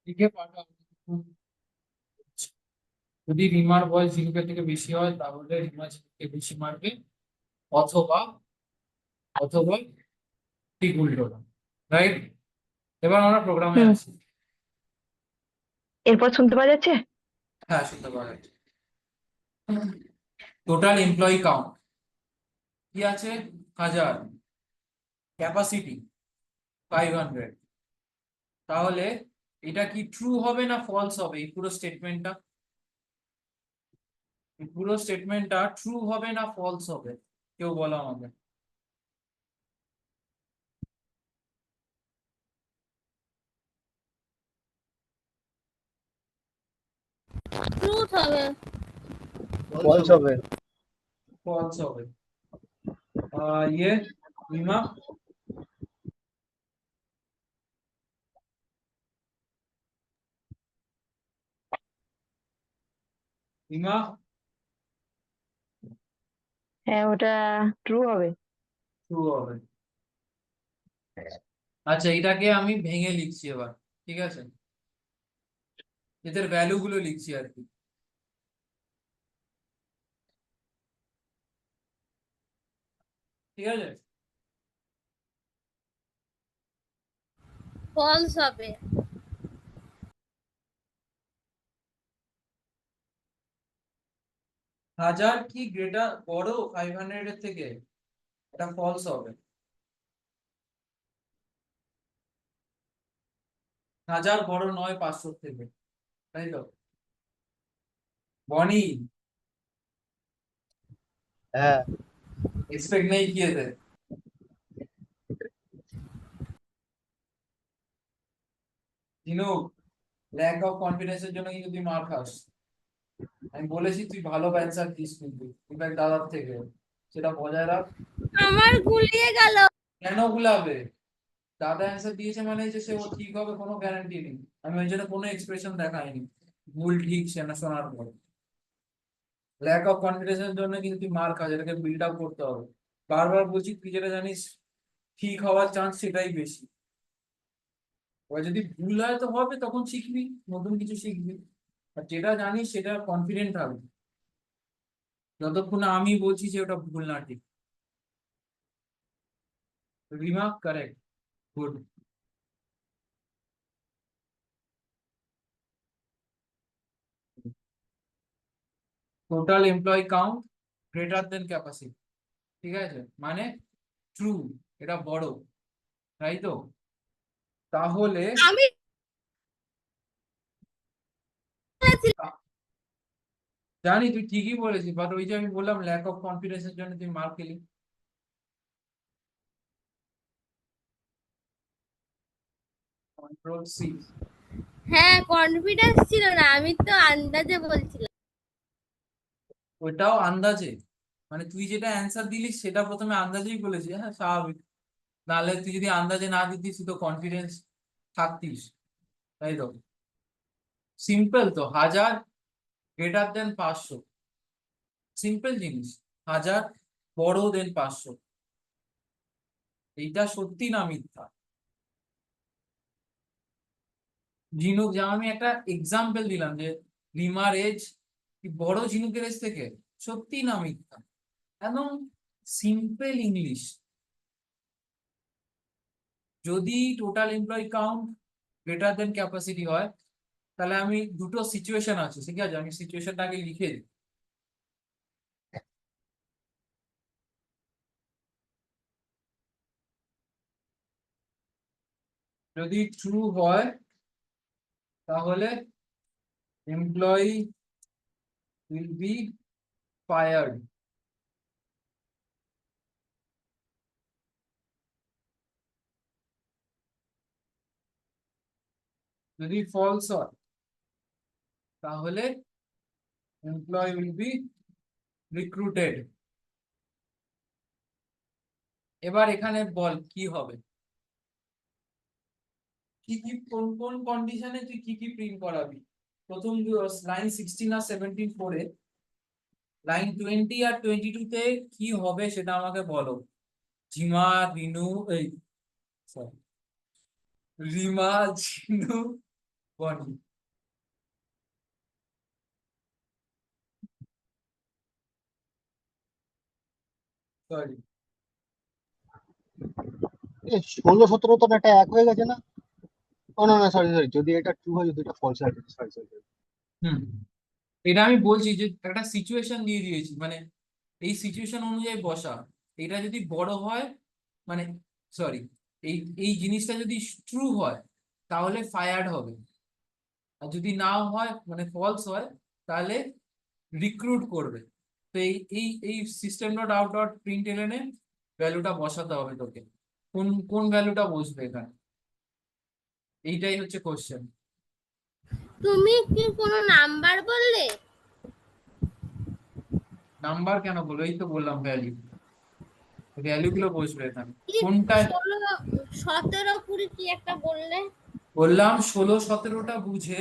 লিখে পাঠাও। যদি রিমার বয়স ঝিনুকের থেকে বেশি হয় তাহলে রিমা ঝিনুককে বেশি মারবে, অথবা অথবা ঠিক উল্টোটা, রাইট? এবার আমরা প্রোগ্রামে হুম। আসি। এরপর শুনতে পাওয়া যাচ্ছে? হ্যাঁ, শুনতে পাওয়া যাচ্ছে। টোটাল এমপ্লয়ি কাউন্ট কি আছে? 1000, ক্যাপাসিটি 500। তাহলে এটা কি ট্রু হবে না ফলস হবে? এই পুরো স্টেটমেন্টটা, ট্রু হবে না ফলস হবে? কেউ বলো আমাকে। ট্রুথ হবে। ফলস হবে। ফলস হবে। ইয়ে রিমা, রিমা, হ্যাঁ, ওটা ট্রু হবে। ট্রু হবে। আচ্ছা, এটাকে আমি ভেঙে লিখছি এবার, ঠিক আছে? এদের ভ্যালু গুলো লিখছি আর কি, ঠিক আছে? ফলস হবে। 1000 কি গ্রেটার বড় 500 এর থেকে? এটা ফলস হবে। 1000 বড় নয় 500 থেকে, তাই তো? बॉनी, হ্যাঁ। एक्सपेक्ट नहीं किए थे। ঝিনুক, ল্যাক অফ কনফিডেন্সের জন্য কিন্তু তুই মার খাস। আমি বলেছি তুই ভালো অ্যান্সার দিস, কিন্তু ইনফ্যাক্ট দাদার থেকে, সেটা বজায় রাখ। আমার গুলিয়ে গেল। কেন ভুলাবে? দাদা অ্যান্সার দিয়েছে মানে যে সে ও ঠিক হবে কোনো গ্যারান্টি নেই। আমি ওই জন্য কোনো এক্সপ্রেশন দেখাইনি ভুল ঠিক সে না শোনার পর। ল্যাক অফ কনফিডেন্সের জন্য কিন্তু তুই মার খাস, এটাকে বিল্ড আপ করতে হবে। বারবার বলছি, তুই যেটা জানিস ঠিক হওয়ার চান্স সেটাই বেশি। এবার যদি ভুল হয় তো হবে, তখন শিখবি, নতুন কিছু শিখবি। আর যেটা জানিস সেটা কনফিডেন্ট থাকবি, যতক্ষণ না আমি বলছি যে ওটা ভুল না ঠিক। Remark correct, good. Total employee count greater than capacity, ঠিক আছে, মানে ট্রু, এটা বড়, তাই তো? তাহলে আমি বলেছিলাম। জানি তুই ঠিকই বলেছিস, বাট ওই যে আমি বললাম ল্যাক অফ কনফিডেন্সের জন্য তুই মার্ক পেলি। Control C. হ্যাঁ, কনফিডেন্স ছিল না, আমি তো আন্দাজে বলছিলাম। ওটাও আন্দাজে, মানে তুই যেটা অ্যান্সার দিলি সেটা প্রথমে আন্দাজেই বলেছিস, হ্যাঁ স্বাভাবিক। নাহলে তুই যদি আন্দাজে না দিতিস তুই তো কনফিডেন্স থাকতিস, তাই তো? সিম্পল তো, 1000 গ্রেটার দেন 500, সিম্পল জিনিস। 1000 বড় দেন 500, এইটা সত্যি না মিথ্যা? ঝিনুক, যেমন আমি একটা এক্সাম্পল দিলাম যে রিমার এজ কি বড় ঝিনুকের এজ থেকে, সত্যি না মিথ্যা, একদম সিম্পল ইংলিশ। যদি total employee count greater than capacity হয়, তাহলে আমি দুটো সিচুয়েশন আছে, ঠিক আছে, আমি সিচুয়েশনটা আগে লিখে দিই। যদি ট্রু হয় তাহলে এমপ্লয়ি will be fired. যদি false হয় তাহলে employee will be recruited. এবার এখানে বল কি হবে, কি কি কোন কোন কন্ডিশনে তুই কি কি প্রিন্ট করাবি। প্রথম লাইন 16 আর 17 পড়ে লাইন 20 আর 22 তে কি হবে সেটা আমাকে বলো। ঝিমা, রিনু, এই সরি, রিমা, ঝিনু, বনি। সরি, 16-17 তো একটা এক হয়ে গেছে না? ও না না, সরি সরি, যদি এটা ট্রু হয়, যদি এটা ফলস হয়, সরি সরি। হুম, এটা আমি বলছি যে একটা সিচুয়েশন দিয়ে দিয়েছি, মানে এই সিচুয়েশন অনুযায়ী বসা। এটা যদি বড় হয়, মানে সরি, এই এই জিনিসটা যদি ট্রু হয় তাহলে ফায়ার্ড হবে, আর যদি না হয় মানে ফলস হয় তাহলে রিক্রুট করবে। তো এই এই এই system dot out dot print LN এ ভ্যালুটা বসাতে হবে তোকে। কোন কোন ভ্যালুটা বসবে এখানে, এইটাই হচ্ছে কোশ্চেন। তুমি কি কোনো নাম্বার বললে? নাম্বার কেন বলবো, এই তো বললাম ভ্যালু, ভ্যালু গুলো বসবে এখানে। কি কোনটায় 16 17 20 কি একটা বললে? বললাম 16-17টা বুঝে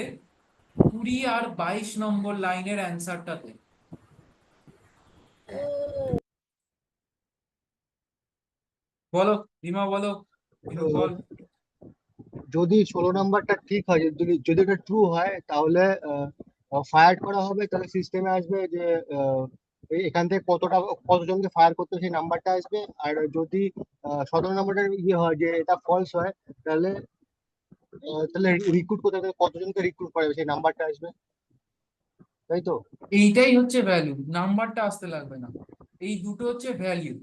20 আর 22 নম্বর লাইনের অ্যান্সারটাতে। বলো রিমা, বলো তো বিনু, বল। যদি 16 নাম্বারটা ঠিক হয়, যদি যদি এটা ট্রু হয়, তাহলে ফায়ার করা হবে, তাহলে সিস্টেমে আসবে যে এখান থেকে কতজনকে ফায়ার করতে সেই নাম্বারটা আসবে। আর যদি 17 নাম্বারটা ইয়ে হয় যে এটা ফলস হয়, তাহলে তাহলে রিক্রুট করতে গেলে কতজনকে রিক্রুট করা হবে সেই নাম্বারটা আসবে, তাই তো? এইটাই হচ্ছে ভ্যালু, নাম্বারটা আসতে লাগবে না, এই দুটো হচ্ছে ভ্যালু।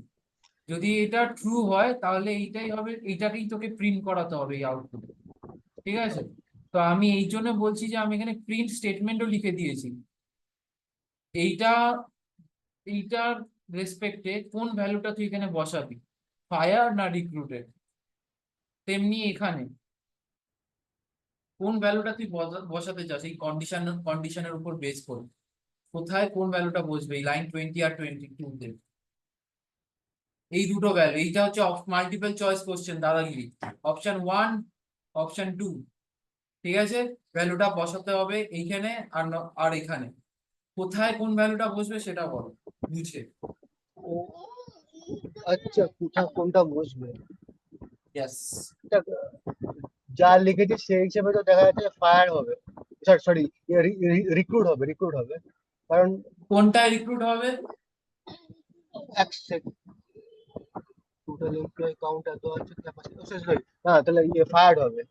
যদি এটা ট্রু হয় তাহলে এইটাই হবে, এইটাকেই তোকে প্রিন্ট করাতে হবে এই আউটপুট, ঠিক আছে। তো আমি এই জন্য বলছি যে আমি এখানে প্রিন্ট স্টেটমেন্টও লিখে দিয়েছি। এইটা এইটার রেসপেক্টে কোন ভ্যালুটা তুই এখানে বসাবি, ফায়ার না রিক্রুটেড। তেমনি এখানে কোন ভ্যালুটা তুই বসাতে চাস এই কন্ডিশনের উপর বেস করে, কোথায় কোন ভ্যালুটা বসবে এই লাইন 20 আর 22 তে। এই দুটো ভ্যালু, এইটা হচ্ছে মাল্টিপল চয়েস কোশ্চেন দাদাগিরি। অপশন 1, অপশন 2, ঠিক আছে। ভ্যালুটা বসাতে হবে এইখানে আর আর এখানে, কোথায় কোন ভ্যালুটা বসবে সেটা বলো বুঝে। ও, আচ্ছা, কোনটা বসবে? ইয়েস। এটা যা লিখেছে সেই হিসেবে তো দেখা যাচ্ছে ফায়ার হবে, সরি সরি, রিক্রুট হবে, কারণ কোনটায় রিক্রুট হবে? এক সেকেন্ড, টোটাল এমপ্লয়ি কাউন্ট এত আছে, ক্যাপাসিটি, সরি সরি, না তাহলে ফায়ার্ড হবে,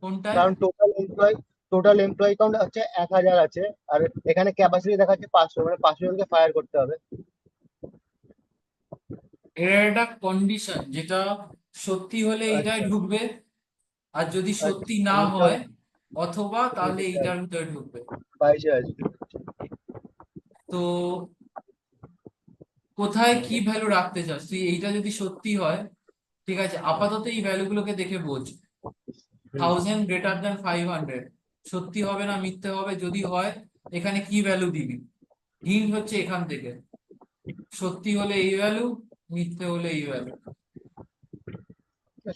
কোনটায়? কারণ টোটাল এমপ্লয়ি কাউন্ট হচ্ছে 1000 আছে, আর এখানে ক্যাপাসিটি দেখাচ্ছে 500, মানে 500 জনকে ফায়ার করতে হবে। এর একটা কন্ডিশন, যেটা সত্যি হলে এইটাই আচ্ছা ঢুকবে, আর যদি আচ্ছা, সত্যি না এটা হয় অথবা তাহলে এইটার ভিতরে ঢুকবে। 22 আসবে। তো কোথায় কি ভ্যালু রাখতে চাস তুই, এইটা যদি সত্যি হয়, ঠিক আছে, আপাতত এই ভ্যালুগুলোকে দেখে বোঝ। হুম। 1000 > 500 সত্যি হবে না মিথ্যে হবে, যদি হয় এখানে কি ভ্যালু দিবি। হিন্ট হচ্ছে এখান থেকে, সত্যি হলে এই ভ্যালু, মিথ্যে হলে এই ভ্যালু।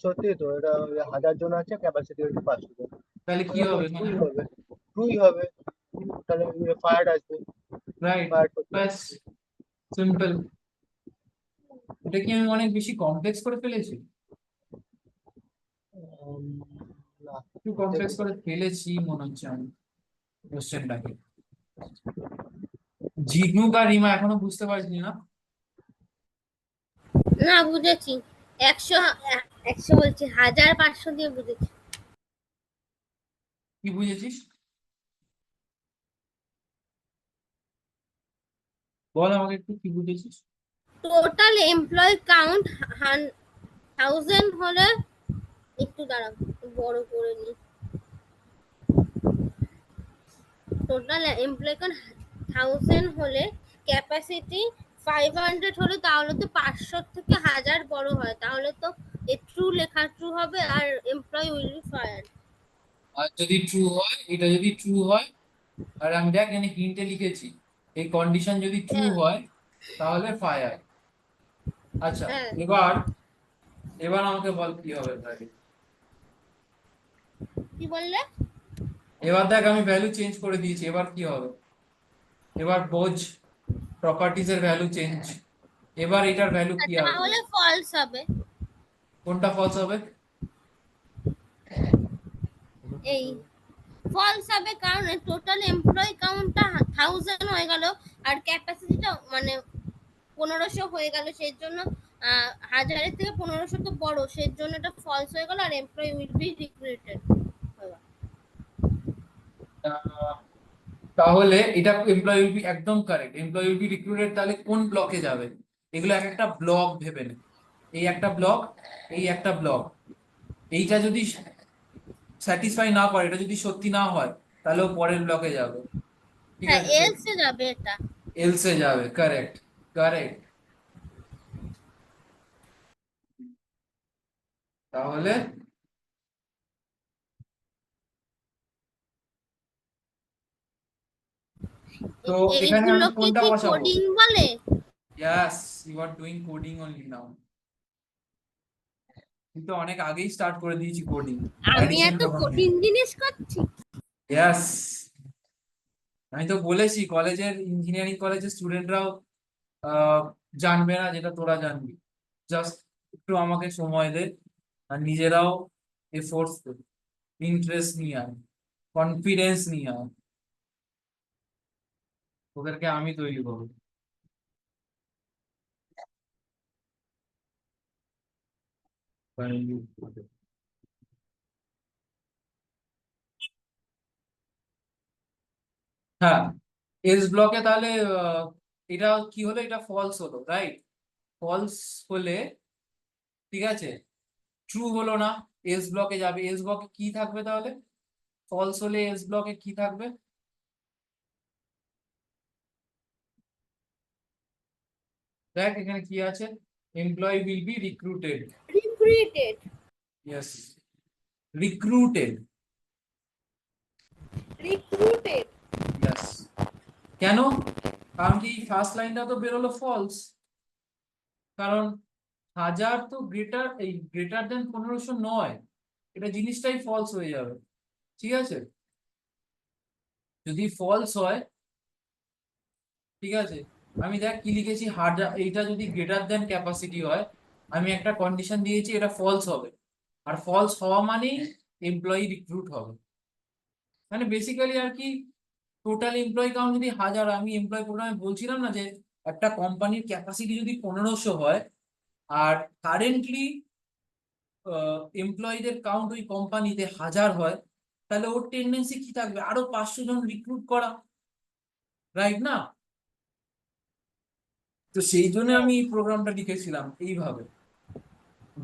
সত্যি তো, এটা ওই 1000 জন আছে, ক্যাপাসিটি হচ্ছে 500 জন, তাহলে কি তাহলে তো হবে এখানে? ট্রুই হবে, ট্রুই হবে, তাহলে ফায়ার্ড আসবে, রাইট, ফায়ার্ড করতে হবে। ব্যাস, সিম্পল। এটা কি আমি অনেক বেশি কমপ্লেক্স করে ফেলেছি? উম, না, একটু কমপ্লেক্স করে ফেলেছি মনে হচ্ছে আমি কোশ্চেনটাকে। ঝিনুক আর রিমা এখনো বুঝতে পারছি না। না বুঝেছি, 100 100 বলছি, 1500 দিয়ে বুঝেছি। কি বুঝেছিস বল আমাকে একটু, কি বুঝেছিস? টোটাল এমপ্লয় কাউন্ট 1000 হলে, একটু দাঁড়াও একটু বড় করে নি, টোটাল এমপ্লয় কাউন্ট 1000 হলে ক্যাপাসিটি 500 হলে, তাহলে তো 500 থেকে 1000 বড় হয়, তাহলে তো এ ট্রু লেখা ট্রু হবে আর এমপ্লয় উইল বি ফায়ার্ড। আর যদি ট্রু হয়, এটা যদি ট্রু হয়, আর আমি দেখ এখানে হিন্টে লিখেছি, এই কন্ডিশন যদি ট্রু হ্যাঁ হয় তাহলে ফায়ার। আচ্ছা, হ্যাঁ, এবার এবার আমাকে বল কি হবে তাহলে। কি বললে? এবার দেখ আমি ভ্যালু চেঞ্জ করে দিয়েছি, এবার কি হবে? এবার বোঝ, প্রপার্টিজ এর ভ্যালু চেঞ্জ। এবার এটার ভ্যালু কি আসবে? তাহলে ফলস হবে। কোনটা ফলস হবে? এই ফলস হবে কারণ টোটাল এমপ্লয় কাউন্টটা 1000 হয়ে গেল, আর ক্যাপাসিটিটা মানে 1500 হয়ে গেল, সেই জন্য 1000-এর থেকে 1500 তো বড়, সেই জন্য এটা ফলস হয়ে গেল আর এমপ্লয় উইল বি রিক্রুটেড। আহ, তাহলে এটা এমপ্লয়ি উইল বি একদম correct, employee will be recruited. তাহলে কোন ব্লকে যাবে? এগুলো এক একটা ব্লক ভেবে নে। এই একটা ব্লক, এই একটা ব্লক। এইটা যদি স্যাটিসফাই না করে, এটা যদি সত্যি না হয়, তাহলে ও পরের ব্লকে যাবে। ঠিক হ্যাঁ, আছে, তো এলসে যাবে এটা। এলসে যাবে, কারেক্ট কারেক্ট। তাহলে তো এখানে আমি এইগুলোকে কোনটা কি বসাবো? কোডিং বলে? Yes, you are doing coding only now. কিন্তু অনেক আগেই স্টার্ট করে দিয়েছি কোডিং, আমি অ্যাডিশন এত যখন কঠিন জিনিস করছি? ইয়াস, আমি তো বলেছি কলেজের, ইঞ্জিনিয়ারিং কলেজের স্টুডেন্টরাও জানবে না যেটা তোরা জানবি। জাস্ট একটু আমাকে সময় দে, আর নিজেরাও এফোর্টস দে, ইন্টারেস্ট নিয়ে আয়, কনফিডেন্স নিয়ে আয়, ওদেরকে আমি তৈরি করবো। হ্যাঁ, এস ব্লকে তাহলে এটা কি হলো? এটা ফলস হলো, রাইট? ফলস হলে ঠিক আছে, ট্রু হলো না, এস ব্লকে যাবে। এস ব্লকে কি থাকবে তাহলে? ফলস হলে এস ব্লকে কি থাকবে? দেখ এখানে কি আছে, employee will be recruited. Recruited. Yes, recruited. Recruited. Yes. কেন? কারণ কি ফার্স্ট লাইনটা তো বেরোলো ফলস, কারণ 1000 তো গ্রেটার, এই গ্রেটার দেন 1500 নয়, এটা জিনিসটাই ফলস হয়ে যাবে। ঠিক আছে, যদি ফলস হয়, ঠিক আছে, আমি দেখ কি লিখেছি, 1000, এইটা যদি গ্রেটার দেন ক্যাপাসিটি হয়, আমি একটা কন্ডিশন দিয়েছি, এটা ফলস হবে। আর ফলস হওয়া মানেই এমপ্লয়ি রিক্রুট হবে। মানে বেসিক্যালি আর কি, টোটাল এমপ্লয়ি কাউন্ট যদি 1000, আমি এমপ্লয়ি প্রোগ্রামে বলছিলাম না যে একটা কোম্পানির ক্যাপাসিটি যদি 1500 হয়, আর কারেন্টলি এমপ্লয়ীদের কাউন্ট ওই কোম্পানিতে 1000 হয়, তাহলে ওর টেন্ডেন্সি কি থাকবে? আরো 500 জন রিক্রুট করা, রাইট না? তো সেই জন্য আমি এই প্রোগ্রামটা লিখেছিলাম এইভাবে,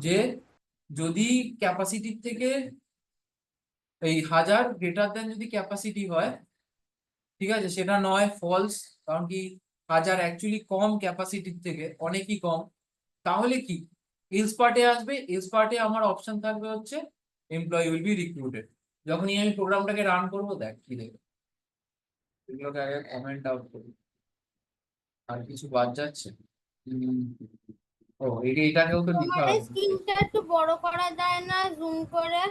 যে যদি ক্যাপাসিটির থেকে এই 1000 গ্রেটার দেন যদি ক্যাপাসিটি হয়, ঠিক আছে, সেটা নয় ফলস, কারণ কি 1000 অ্যাকচুয়ালি কম ক্যাপাসিটির থেকে, অনেকই কম। তাহলে কি এলস পার্টে আসবে? এলস পার্টে আমার অপশন থাকবে হচ্ছে এমপ্লয়ি উইল বি রিক্রুটেড। যখনই আমি প্রোগ্রামটাকে রান করবো, দেখ কি দেখবে, এগুলোকে আগে কমেন্ট আউট করি। আর কিছু বাদ যাচ্ছে? উম, ও এটাকেও তো দিতে তোমার এই হবে। স্ক্রিনটা একটু বড় করা যায় না, জুম করে?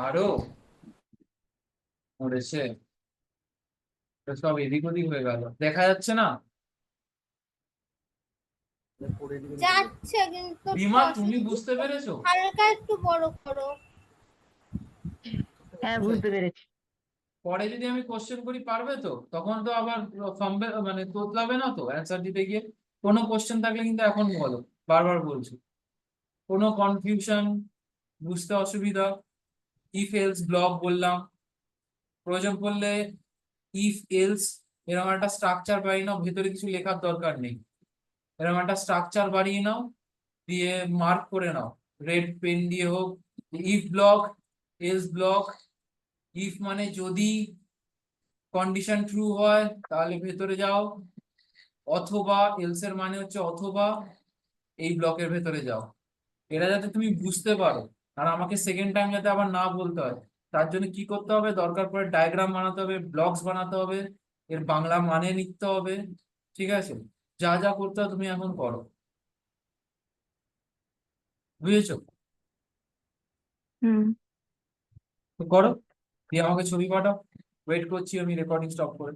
আরো মরেছে, এটা সব এদিক ওদিক হয়ে গেল, দেখা যাচ্ছে না। যাচ্ছে কিন্তু রিমা তুমি বুঝতে পেরেছো? হালকা একটু বড় করো। হ্যাঁ বুঝতে পেরেছি। পরে যদি আমি কোশ্চেন করি পারবে তো, তখন তো আবার ফর্মে মানে তোতলাবে না তো অ্যান্সার দিতে গিয়ে। কোনো কোশ্চেন থাকলে কিন্তু এখন বলো, বারবার বলছি। কোনো কনফিউশন, বুঝতে অসুবিধা, ইফ এলস ব্লক বললাম, প্রয়োজন পড়লে ইফ এলস এরকম একটা স্ট্রাকচার বানিয়ে নাও, ভেতরে কিছু লেখার দরকার নেই, এরকম একটা স্ট্রাকচার বানিয়ে নাও, দিয়ে মার্ক করে নাও রেড পেন দিয়ে হোক। If block, else block. If মানে যদি কন্ডিশন ট্রু হয় তাহলে ভেতরে যাও, অথবা এলস এর মানে হচ্ছে অথবা এই ব্লকের ভেতরে যাও। এটা যাতে তুমি বুঝতে পারো আর আমাকে সেকেন্ড টাইম যাতে আবার না বলতে হয়, তার জন্য কি করতে হবে, দরকার পড়ে ডায়াগ্রাম বানাতে হবে, ব্লকস বানাতে হবে, এর বাংলা মানে লিখতে হবে। ঠিক আছে, যা যা করতে হবে তুমি এখন করো, বুঝেছো? হুম। তো করো, দিয়ে আমাকে ছবি পাঠাও, ওয়েট করছি আমি রেকর্ডিং স্টপ করে।